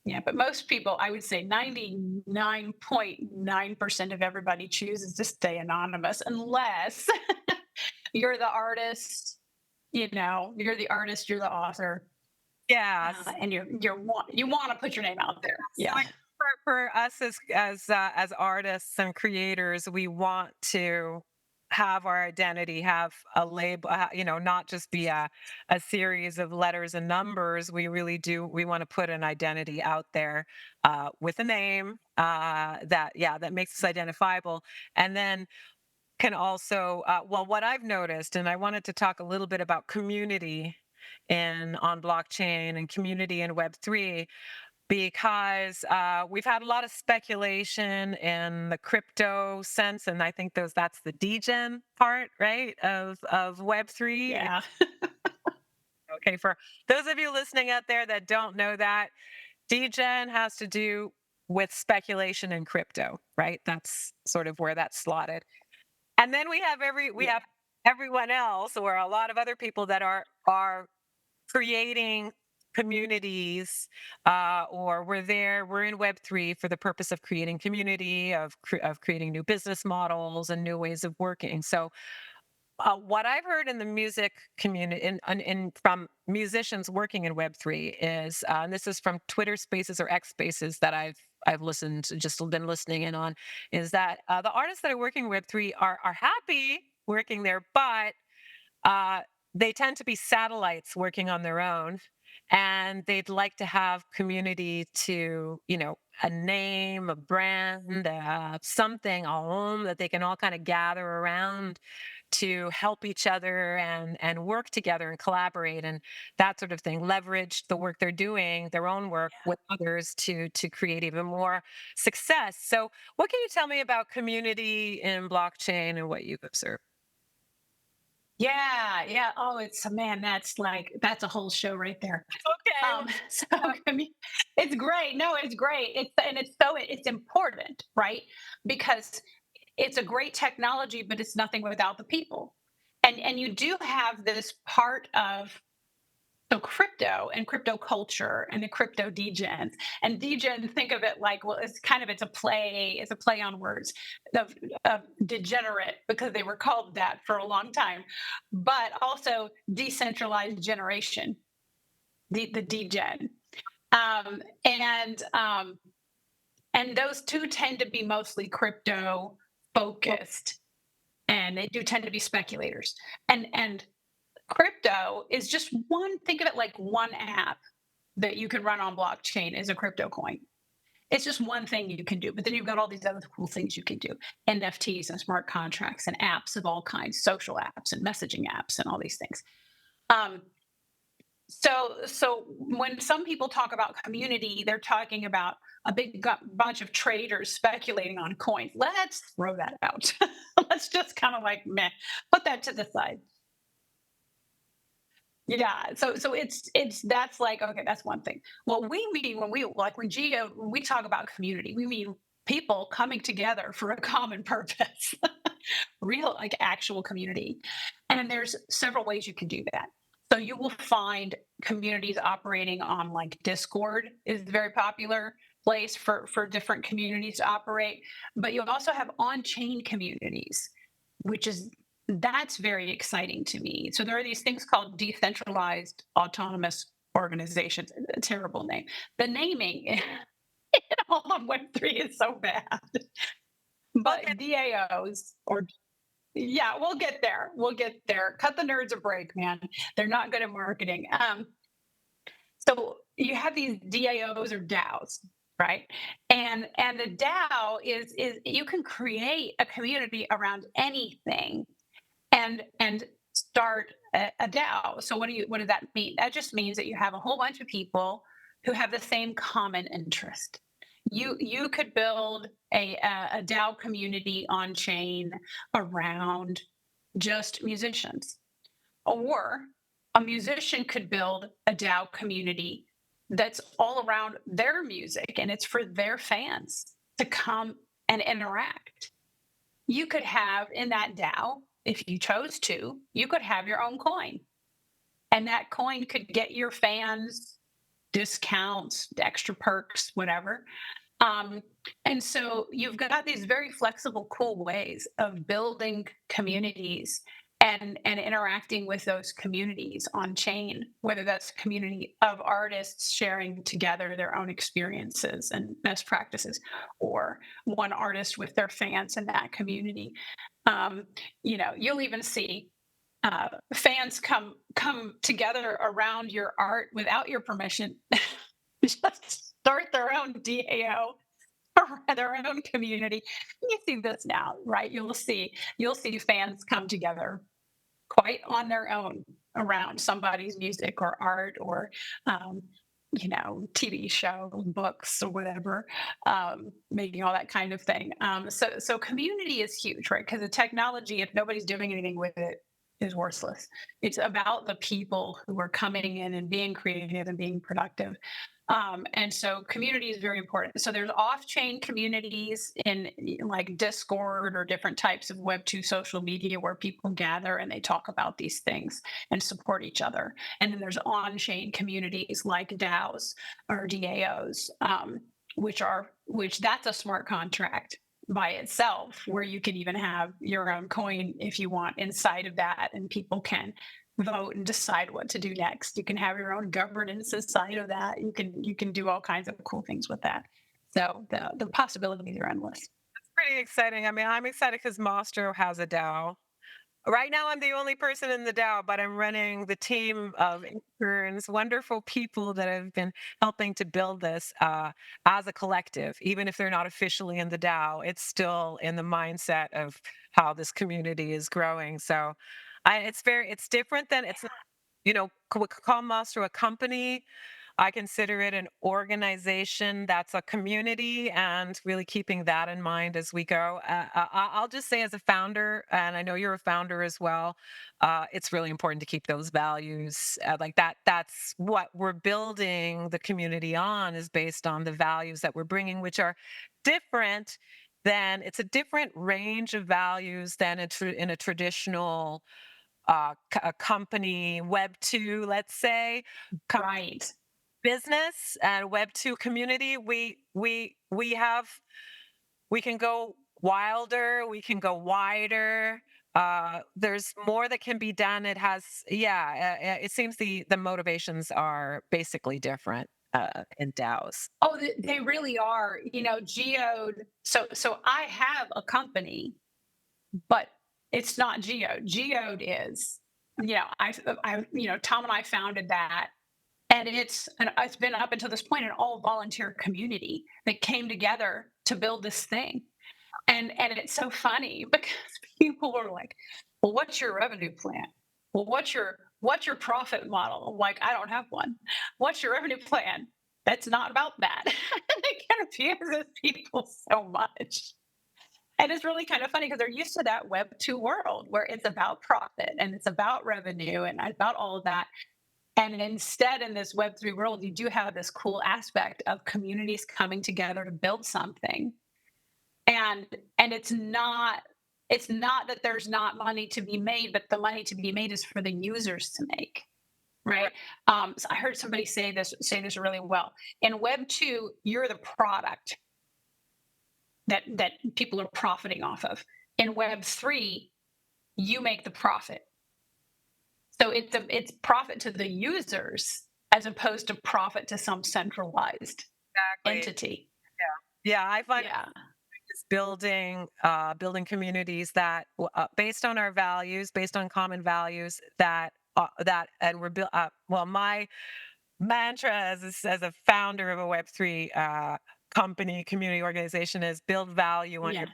Yeah, but most people, I would say 99.9% of everybody chooses to stay anonymous, unless you're the artist, you're the artist, you're the author, Yes. and you want to put your name out there. So Yeah. I for us as artists and creators, we want to have our identity, have a label, not just be a series of letters and numbers. We really do. We want to put an identity out there with a name that makes us identifiable, and then can also well, what I've noticed, and I wanted to talk a little bit about community in on blockchain and community in Web3, because we've had a lot of speculation in the crypto sense, and I think that's the degen part, right, of Web3. Yeah. Okay, for those of you listening out there that don't know that, degen has to do with speculation in crypto, right? That's sort of where that's slotted. And then we Yeah. have everyone else, or a lot of other people that are creating communities, or we're in Web3 for the purpose of creating community, of creating new business models and new ways of working. So what I've heard in the music community, from musicians working in Web3, is, and this is from Twitter Spaces or X Spaces that I've just been listening in on, is that the artists that are working Web3 are happy working there, but uh, they tend to be satellites working on their own, and they'd like to have community to, a name, a brand, something, a home that they can all kind of gather around to help each other and work together and collaborate and that sort of thing. Leverage the work they're doing, their own work, with others to create even more success. So, what can you tell me about community in blockchain and what you've observed? Yeah, yeah. Oh, man, that's a whole show right there. Okay. So it's great. No, it's great. It's important, right? Because it's a great technology, but it's nothing without the people. And you do have this part of, so crypto and crypto culture and the crypto degens. And degen, think of it like, well, it's a play on words of degenerate, because they were called that for a long time, but also decentralized generation, the degen. Um, and um, and those two tend to be mostly crypto focused, and they do tend to be speculators. And crypto is just one, think of it like one app that you can run on blockchain is a crypto coin. It's just one thing you can do, but then you've got all these other cool things you can do: NFTs and smart contracts and apps of all kinds, social apps and messaging apps and all these things. Um, so when some people talk about community, they're talking about a big bunch of traders speculating on coins. Let's throw that out. Let's just kind of like meh, put that to the side. Yeah, so it's that's like, okay, that's one thing. What we mean when when we talk about community, we mean people coming together for a common purpose, real, like, actual community. And there's several ways you can do that. So you will find communities operating on, like, Discord is a very popular place for different communities to operate, but you also have on-chain communities, which is that's very exciting to me. So there are these things called decentralized autonomous organizations. A terrible name. The naming in all of Web3 is so bad. Okay. But DAOs, or yeah, we'll get there. We'll get there. Cut the nerds a break, man. They're not good at marketing. So you have these DAOs or DAOs, right? And the DAO is you can create a community around anything and start a DAO. So what does that mean? That just means that you have a whole bunch of people who have the same common interest. You could build a DAO community on chain around just musicians, or a musician could build a DAO community that's all around their music and it's for their fans to come and interact. You could have in that DAO, if you chose to, you could have your own coin. And that coin could get your fans discounts, extra perks, whatever. Um, and so you've got these very flexible, cool ways of building communities and interacting with those communities on chain, whether that's a community of artists sharing together their own experiences and best practices, or one artist with their fans in that community. Um, you'll even see fans come together around your art without your permission. Just start their own DAO or their own community. You see this now, right? You'll see fans come together quite on their own around somebody's music or art, or um, TV show, books, or whatever, making all that kind of thing. So community is huge, right? Because the technology, if nobody's doing anything with it, is worthless. It's about the people who are coming in and being creative and being productive. And so community is very important. So there's off-chain communities in like Discord or different types of Web2 social media where people gather and they talk about these things and support each other. And then there's on-chain communities like DAOs or DAOs, which that's a smart contract by itself, where you can even have your own coin if you want inside of that, and people can vote and decide what to do next. You can have your own governance inside of that. You can do all kinds of cool things with that. So the possibilities are endless. Pretty exciting. I mean, I'm excited because Mostro has a DAO. Right now, I'm the only person in the DAO, but I'm running the team of interns, wonderful people that have been helping to build this as a collective. Even if they're not officially in the DAO, it's still in the mindset of how this community is growing. So, it's different than it's we could call Mostro a company. I consider it an organization that's a community and really keeping that in mind as we go. I'll just say, as a founder, and I know you're a founder as well, it's really important to keep those values like that. That's what we're building the community on, is based on the values that we're bringing, which are different than it's a different range of values than in a traditional a company Web 2, let's say, Right. business and Web 2 community. We can go wilder, we can go wider. There's more that can be done. It has, yeah, it seems the motivations are basically different in DAOs. Oh, they really are. Geode. So I have a company, but it's not Geode. Geode is. Tom and I founded that, and it's been up until this point an all volunteer community that came together to build this thing. And it's so funny because people were like, "Well, what's your revenue plan? Well, what's your profit model?" I'm like, "I don't have one." "What's your revenue plan?" That's not about that. It confuses people so much. And it's really kind of funny because they're used to that Web 2 world where it's about profit and it's about revenue and about all of that. And instead, in this Web 3 world, you do have this cool aspect of communities coming together to build something. And it's not that there's not money to be made, but the money to be made is for the users to make. Right. So I heard somebody say this really well. In Web 2, you're the product that people are profiting off of. In Web 3, you make the profit. So it's profit to the users as opposed to profit to some centralized Exactly. entity. Yeah, I find Yeah. is building communities that based on our values, based on common values, that and we're built well, my mantra as a founder of a Web 3 company community organization is build value on your, Yeah.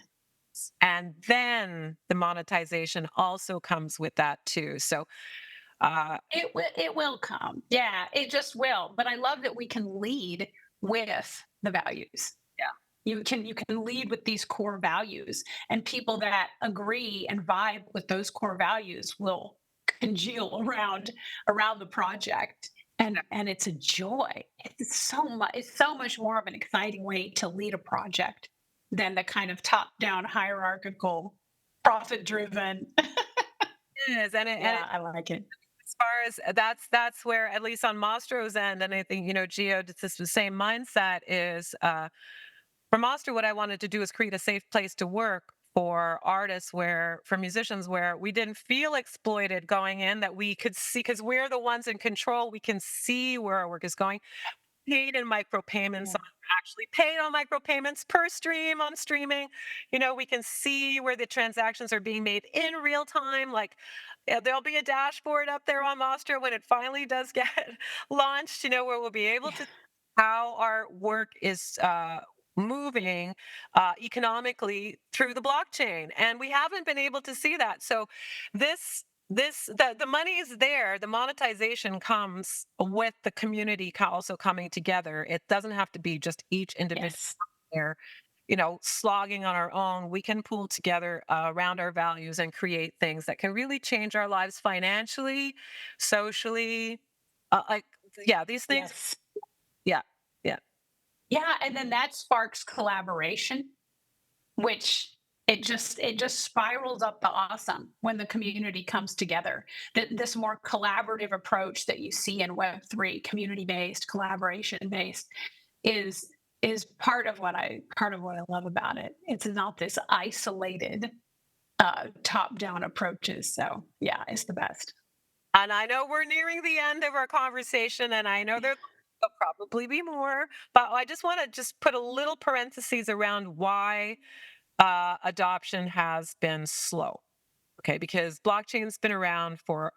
and then the monetization also comes with that too. So It will come. Yeah, it just will. But I love that we can lead with the values. yeah. You can lead with these core values, and people that agree and vibe with those core values will congeal around the project. And it's a joy. It's so much more of an exciting way to lead a project than the kind of top down hierarchical profit driven. It is, and Yeah, I like it. as far as that's where, at least on Mastro's end, and I think Geo, it's just the same mindset is for Master. What I wanted to do is create a safe place to work for artists, where for musicians, where we didn't feel exploited going in, that we could see, because we're the ones in control, we can see where our work is going, paid in micropayments, Yeah. actually paid on micropayments per stream on streaming. We can see where the transactions are being made in real time. Like, there'll be a dashboard up there on Monster when it finally does get launched, where we'll be able Yeah. to how our work is moving economically through the blockchain. And we haven't been able to see that. So this the money is there. The monetization comes with the community also coming together. It doesn't have to be just each individual Yes. there, slogging on our own. We can pool together around our values and create things that can really change our lives financially, socially. Like, yeah, these things. Yes. Yeah, yeah. Yeah, and then that sparks collaboration, which it just spirals up the awesome when the community comes together. This more collaborative approach that you see in Web3, community based, collaboration based, is part of what I love about it. It's not this isolated top down approaches. So yeah, it's the best. And I know we're nearing the end of our conversation, and I know there'll probably be more, but I just want to just put a little parentheses around why adoption has been slow. Okay, because blockchain's been around for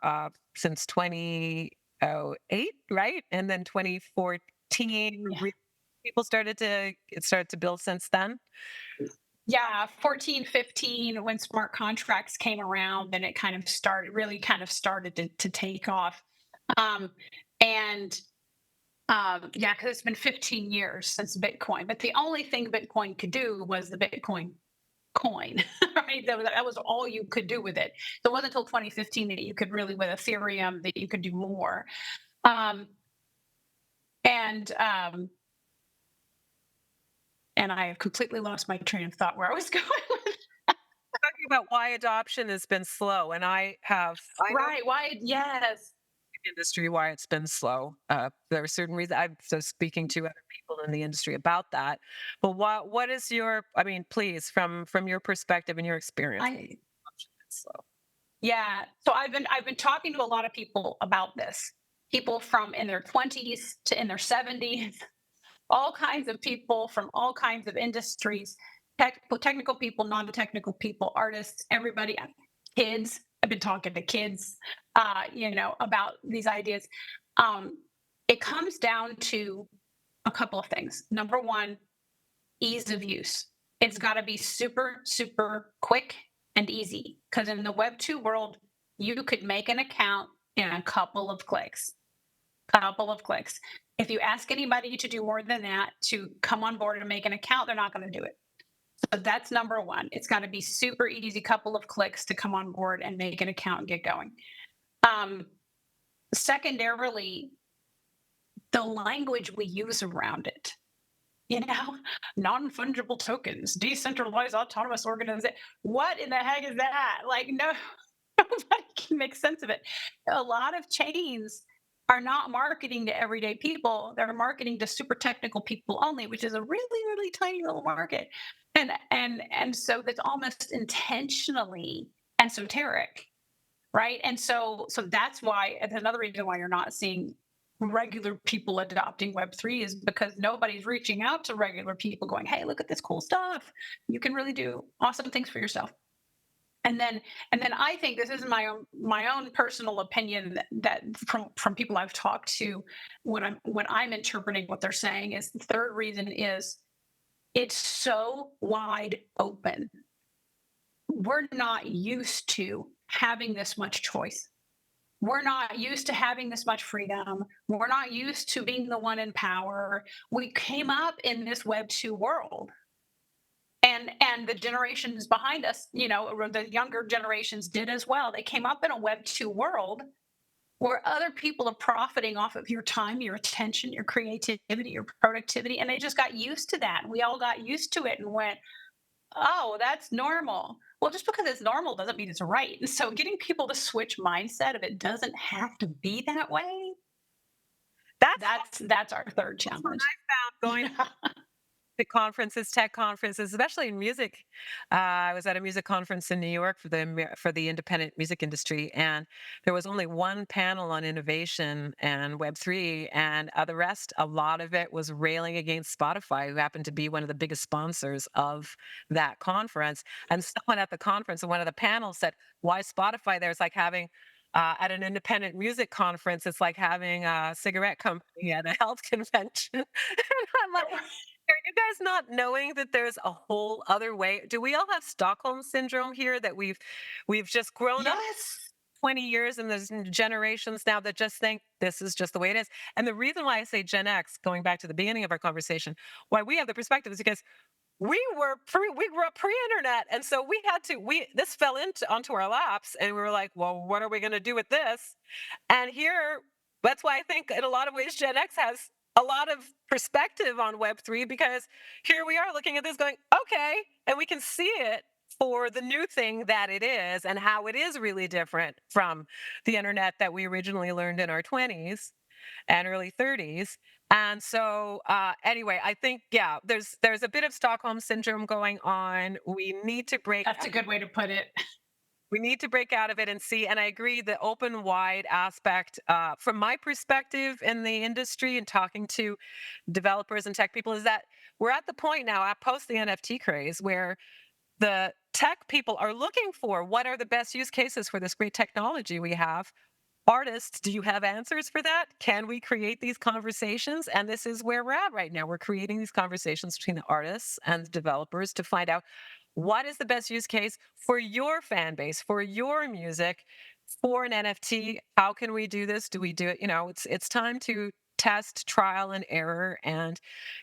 since 2008, right? And then 2014, Yeah. people started to build since then. Yeah, 14, 15, when smart contracts came around, then it kind of started to take off. Um, and yeah, because it's been 15 years since Bitcoin, but the only thing Bitcoin could do was the Bitcoin coin, right? That was all you could do with it. So it wasn't until 2015 that you could really, with Ethereum, that you could do more. Um, and and I have completely lost my train of thought where I was going with. Talking about why adoption has been slow, and I know Right? Why? Yes. industry why it's been slow. There are certain reasons. I'm so speaking to other people in the industry about that. But what is your? I mean, please, from your perspective and your experience, why I adoption been slow? Yeah. So I've been talking to a lot of people about this. People from in their 20s to in their 70s, all kinds of people from all kinds of industries, technical people, non-technical people, artists, everybody, kids. I've been talking to kids, about these ideas. Um, it comes down to a couple of things. Number one, ease of use. It's got to be super, super quick and easy. Because in the Web 2 world, you could make an account in a couple of clicks. Couple of clicks. If you ask anybody to do more than that to come on board and make an account, they're not going to do it. So that's number one. It's got to be super easy, couple of clicks to come on board and make an account and get going. Um, Secondarily, the language we use around it. Non-fungible tokens, decentralized autonomous organization. What in the heck is that? Like, no, nobody can make sense of it. A lot of chains are not marketing to everyday people. They're marketing to super technical people only, which is a really, really tiny little market. And so that's almost intentionally esoteric, right? And so that's why, and another reason why you're not seeing regular people adopting Web3 is because nobody's reaching out to regular people going, hey, look at this cool stuff. You can really do awesome things for yourself. And then I think this is my own personal opinion that from people I've talked to, when I'm interpreting what they're saying, is the third reason is it's so wide open. We're not used to having this much choice. We're not used to having this much freedom. We're not used to being the one in power. We came up in this Web 2 world. And the generations behind us, the younger generations did as well. They came up in a Web 2 world where other people are profiting off of your time, your attention, your creativity, your productivity, and they just got used to that. We all got used to it and went, oh, that's normal. Well, just because it's normal doesn't mean it's right. And so getting people to switch mindset of it doesn't have to be that way. That's That's our third challenge. found going to conferences, tech conferences, especially in music. I was at a music conference in New York for the independent music industry, and there was only one panel on innovation and Web3, and the rest, a lot of it was railing against Spotify, who happened to be one of the biggest sponsors of that conference. And someone at the conference, and one of the panels said, "Why Spotify?" There's like having at an independent music conference, it's like having a cigarette company at a health convention. And I'm like, are you guys not knowing that there's a whole other way? Do we all have Stockholm syndrome here that we've just grown up Yes. 20 years, and there's generations now that just think this is just the way it is. And the reason why I say Gen X, going back to the beginning of our conversation, why we have the perspective is because we grew up pre-internet, and so we had to we this fell into onto our laps, and we were like, well, what are we going to do with this? And here, that's why I think in a lot of ways Gen X has a lot of perspective on Web3, because here we are looking at this going, okay, and we can see it for the new thing that it is and how it is really different from the internet that we originally learned in our 20s and early 30s. And so anyway, I think, yeah, there's a bit of Stockholm syndrome going on. That's a good way to put it. We need to break out of it and see. And I agree, the open wide aspect, from my perspective in the industry and talking to developers and tech people, is that we're at the point now, post the NFT craze, where the tech people are looking for what are the best use cases for this great technology we have. Artists, do you have answers for that? Can we create these conversations? And this is where we're at right now. We're creating these conversations between the artists and the developers to find out what is the best use case for your fan base, for your music, for an NFT. How can we do this? Do we do it? It's time to test, trial and error, and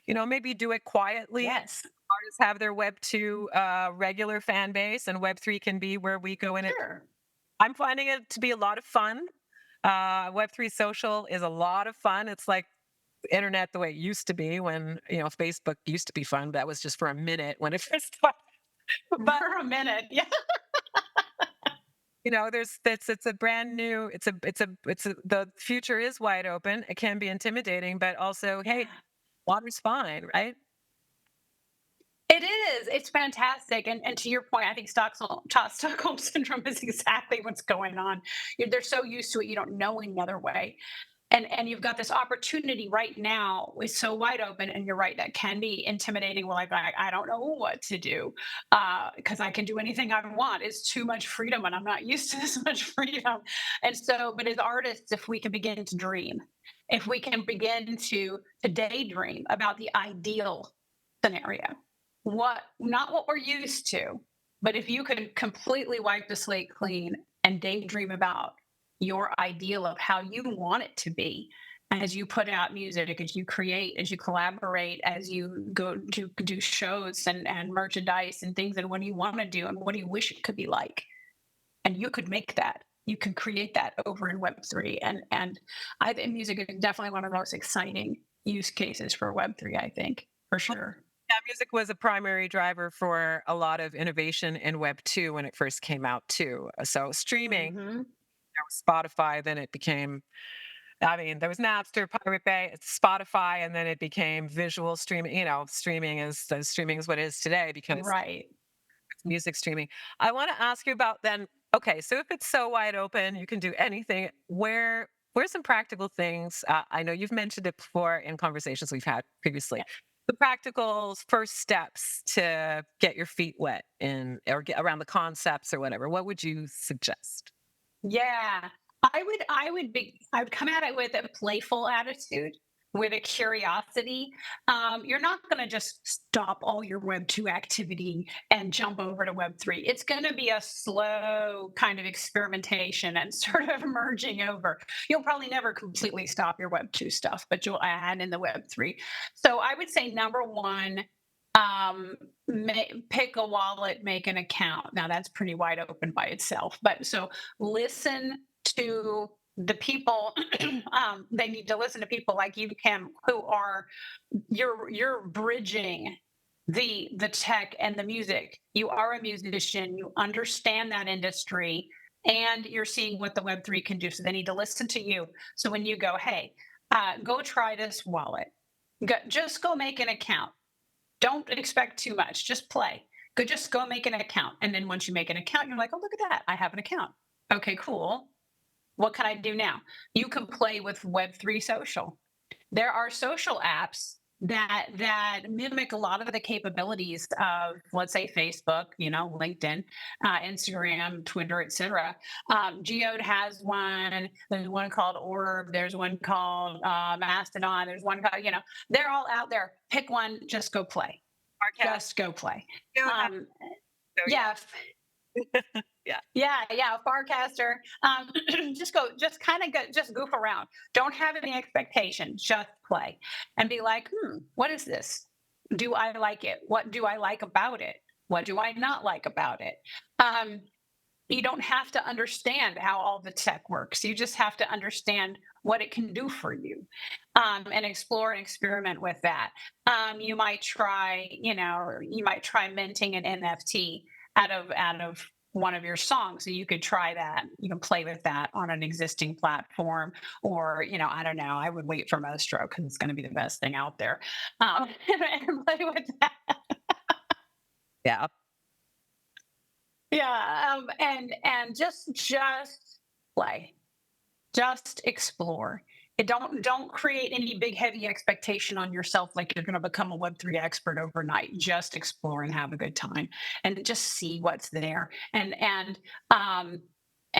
maybe do it quietly. Yes. Artists have their Web2 regular fan base, and Web3 can be where we go in it. Sure. I'm finding it to be a lot of fun. Web3 social is a lot of fun. It's like internet the way it used to be when, Facebook used to be fun. That was just for a minute when it first started. But For a minute. Yeah. it's a brand new, the future is wide open. It can be intimidating, but also, hey, water's fine, right? It is. It's fantastic. And to your point, I think Stockholm syndrome is exactly what's going on. They're so used to it, you don't know any other way. And you've got this opportunity right now. It's so wide open, and you're right, that can be intimidating. Well, like I don't know what to do because I can do anything I want. It's too much freedom, and I'm not used to this much freedom. And so, but as artists, if we can begin to dream, if we can begin to daydream about the ideal scenario, what not what we're used to, but if you could completely wipe the slate clean and daydream about your ideal of how you want it to be as you put out music, as you create, as you collaborate, as you go to do shows and merchandise and things, and what do you want to do and what do you wish it could be like, and you could make that, you can create that over in Web3. And I think music is definitely one of the most exciting use cases for Web3, I think, for sure. Yeah, music was a primary driver for a lot of innovation in Web 2 when it first came out too. So streaming, Hmm. Spotify, then it became, I mean, there was Napster, Pirate Bay, it's Spotify, and then it became visual streaming. Streaming is what it is today because Right. it's music streaming. I want to ask you about then, okay, so if it's so wide open, you can do anything. Where's some practical things? I know you've mentioned it before in conversations we've had previously. The practical first steps to get your feet wet in or get around the concepts or whatever. What would you suggest? Yeah. I would come at it with a playful attitude, with a curiosity. You're not going to just stop all your Web 2 activity and jump over to Web 3. It's going to be a slow kind of experimentation and sort of merging over. You'll probably never completely stop your Web 2 stuff, but you'll add in the Web 3. So I would say number one, pick a wallet, make an account. Now that's pretty wide open by itself, but so listen to the people. They need to listen to people like you, Kim, who are you're bridging the tech and the music. You are a musician, you understand that industry, and you're seeing what the Web 3 can do, so they need to listen to you. So when you go, hey, go try this wallet, just go make an account, don't expect too much, just play. Just go make an account, and then once you make an account, you're like, oh, look at that, I have an account. Okay, cool. What can I do now? You can play with Web 3 social. There are social apps that mimic a lot of the capabilities of, let's say, Facebook, LinkedIn, Instagram, Twitter, etc. Geode has one. There's one called Orb. There's one called Mastodon. There's one called, they're all out there. Pick one. Just go play. Podcast. Just go play. So, Yeah. Yeah, Farcaster. Just goof around. Don't have any expectation. Just play and be like, what is this? Do I like it? What do I like about it? What do I not like about it? Um, you don't have to understand how all the tech works. You just have to understand what it can do for you, and explore and experiment with that. You might try minting an NFT out of one of your songs. So you could try that. You can play with that on an existing platform, or I don't know. I would wait for Mostro because it's going to be the best thing out there, and play with that. Yeah. Yeah, and just play, just explore. Don't create any big heavy expectation on yourself like you're going to become a Web3 expert overnight. Just explore and have a good time, and just see what's there, um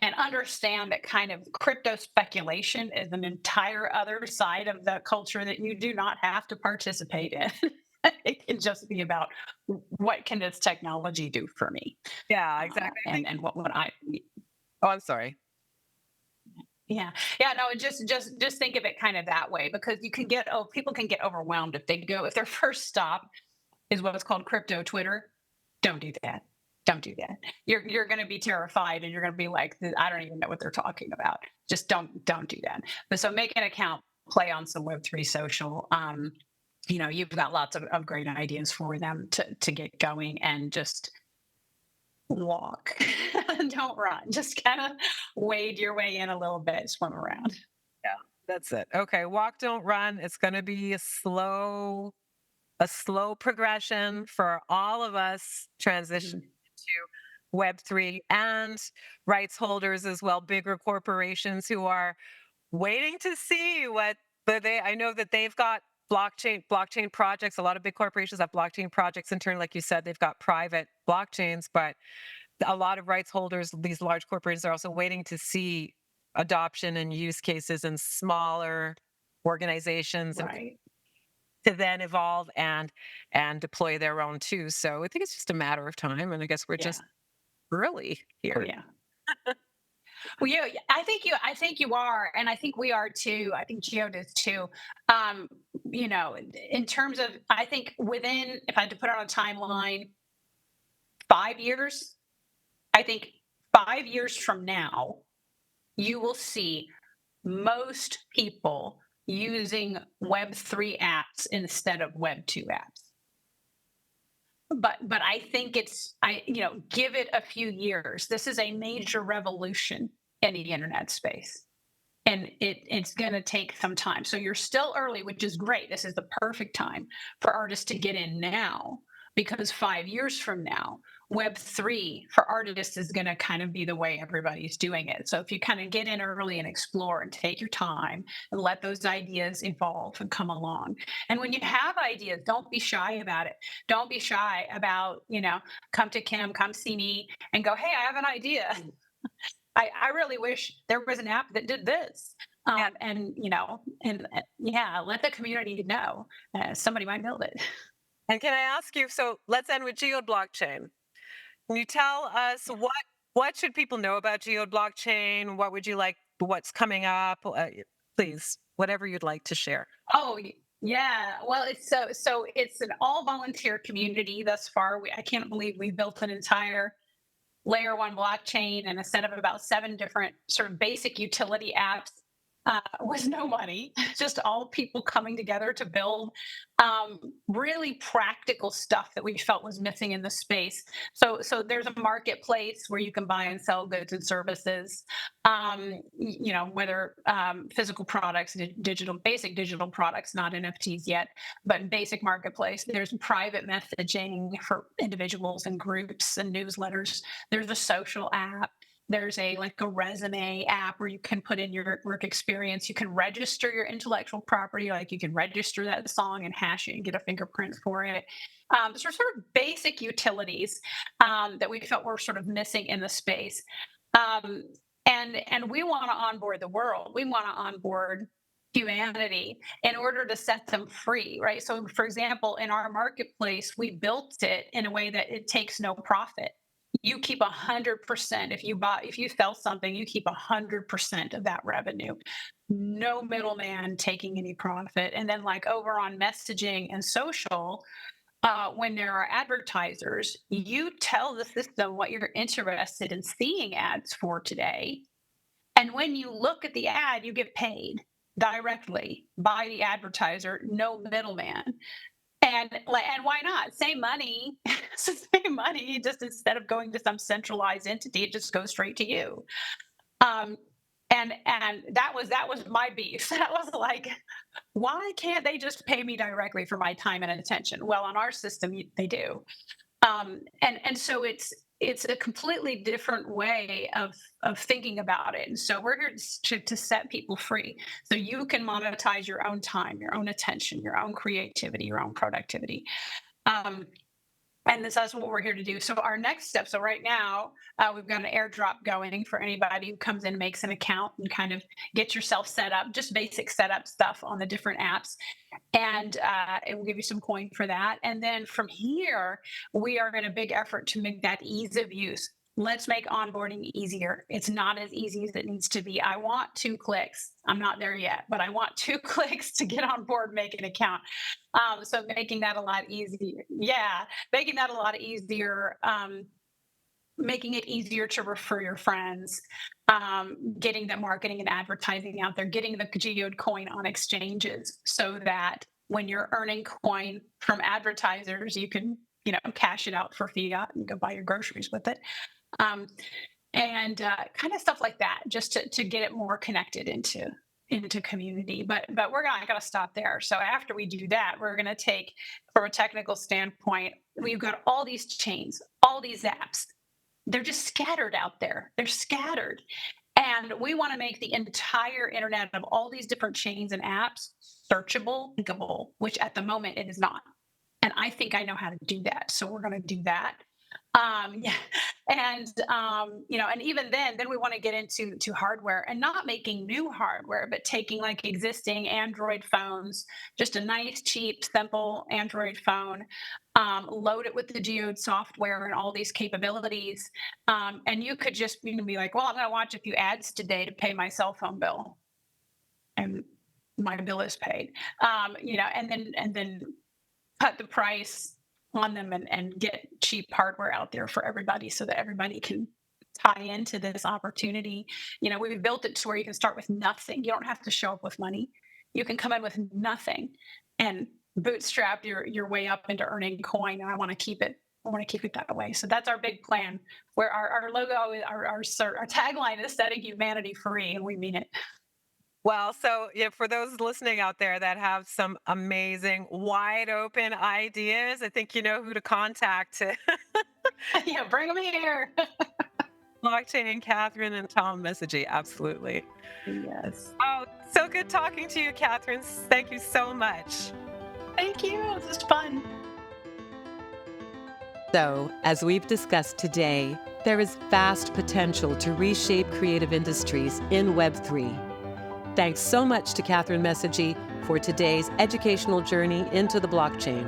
and understand that kind of crypto speculation is an entire other side of the culture that you do not have to participate in. It can just be about what can this technology do for me, Yeah, exactly. and what would I. Oh, I'm sorry. Yeah, no, just think of it kind of that way, because people can get overwhelmed if their first stop is what's called crypto Twitter. Don't do that. Don't do that. You're going to be terrified, and you're going to be like, I don't even know what they're talking about. Just don't do that. But so make an account, play on some Web3 social. You've got lots of great ideas for them to get going, and just walk. Don't run. Just kind of wade your way in a little bit, swim around. Yeah, that's it. Okay, walk, don't run. It's going to be a slow progression for all of us transitioning to Web3 and rights holders as well, bigger corporations who are waiting to see I know that they've got blockchain projects. A lot of big corporations have blockchain projects in turn. Like you said, they've got private blockchains, but a lot of rights holders, these large corporations, are also waiting to see adoption and use cases in smaller organizations and Right. to then evolve and deploy their own too. So I think it's just a matter of time. And I guess we're Yeah. just early Oh, here. yeah. Well, I think you are, and I think we are too. I think Geode is too. Um, in terms of, I think within, if I had to put it on a timeline, 5 years, I think 5 years from now, you will see most people using Web3 apps instead of Web2 apps. But I think give it a few years. This is a major revolution in the internet space, and it's going to take some time. So you're still early, which is great. This is the perfect time for artists to get in now, because 5 years from now, Web3 for artists is going to kind of be the way everybody's doing it. So if you kind of get in early and explore and take your time and let those ideas evolve and come along. And when you have ideas, don't be shy about it. Don't be shy about, come to Kim, come see me and go, hey, I have an idea. I really wish there was an app that did this. Yeah. Let the community know. Somebody might build it. And can I ask you, so let's end with Geode Blockchain. Can you tell us what should people know about Geode Blockchain? What would you like? What's coming up? Please, whatever you'd like to share. Oh, yeah. Well, it's an all volunteer community thus far. I can't believe we built an entire layer one blockchain and a set of about 7 different sort of basic utility apps, with no money, just all people coming together to build really practical stuff that we felt was missing in the space. So there's a marketplace where you can buy and sell goods and services, whether physical products, basic digital products, not NFTs yet, but basic marketplace. There's private messaging for individuals and groups and newsletters. There's a social app. There's a resume app where you can put in your work experience. You can register your intellectual property, like you can register that song and hash it and get a fingerprint for it. So sort of basic utilities that we felt were sort of missing in the space. And we want to onboard the world. We want to onboard humanity in order to set them free, right? So, for example, in our marketplace, we built it in a way that it takes no profit. you keep 100%. If you sell something, you keep 100% of that revenue. No middleman taking any profit. And then, like over on messaging and social, when there are advertisers, you tell the system what you're interested in seeing ads for today. And when you look at the ad, you get paid directly by the advertiser, no middleman. And why not? Same money, same money. Just instead of going to some centralized entity, it just goes straight to you. Um, and that was my beef. That was like, why can't they just pay me directly for my time and attention? Well, on our system, they do. And so it's a completely different way of thinking about it. And so we're here to set people free, so you can monetize your own time, your own attention, your own creativity, your own productivity. Um, and that's what we're here to do. So our next step. So right now, we've got an airdrop going for anybody who comes in, makes an account, and kind of get yourself set up. Just basic setup stuff on the different apps, and it will give you some coin for that. And then from here, we are in a big effort to make that ease of use. Let's make onboarding easier. It's not as easy as it needs to be. I want 2 clicks. I'm not there yet, but I want 2 clicks to get on board, make an account. So making that a lot easier. Yeah, making that a lot easier. Making it easier to refer your friends, getting the marketing and advertising out there, getting the Geode coin on exchanges, so that when you're earning coin from advertisers, you can, cash it out for fiat and go buy your groceries with it. Um, and kind of stuff like that, just to get it more connected into community. But we're not going to stop there. So after we do that, we're going to take, from a technical standpoint, we've got all these chains, all these apps. They're just scattered out there. They're scattered. And we want to make the entire internet of all these different chains and apps searchable, linkable, which at the moment it is not. And I think I know how to do that. So we're going to do that. Yeah. And and even then we want to get into hardware, and not making new hardware, but taking like existing Android phones, just a nice, cheap, simple Android phone, load it with the Geode software and all these capabilities. And you could just be like, well, I'm going to watch a few ads today to pay my cell phone bill, and my bill is paid. And then cut the price on them, and get cheap hardware out there for everybody, so that everybody can tie into this opportunity. We've built it to where you can start with nothing. You don't have to show up with money. You can come in with nothing and bootstrap your way up into earning coin. And I want to keep it that way. So that's our big plan, where our logo, our tagline is setting humanity free, and we mean it. Well, so for those listening out there that have some amazing, wide open ideas, I think you know who to contact. Yeah, bring them here. Blockchain, Kathryn and Tom Messegee, absolutely. Yes. Oh, so good talking to you, Kathryn. Thank you so much. Thank you. This is fun. So, as we've discussed today, there is vast potential to reshape creative industries in Web3. Thanks so much to Kathryn Messegee for today's educational journey into the blockchain.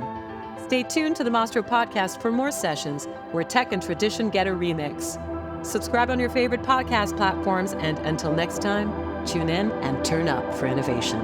Stay tuned to the Mastro podcast for more sessions where tech and tradition get a remix. Subscribe on your favorite podcast platforms, and until next time, tune in and turn up for innovation.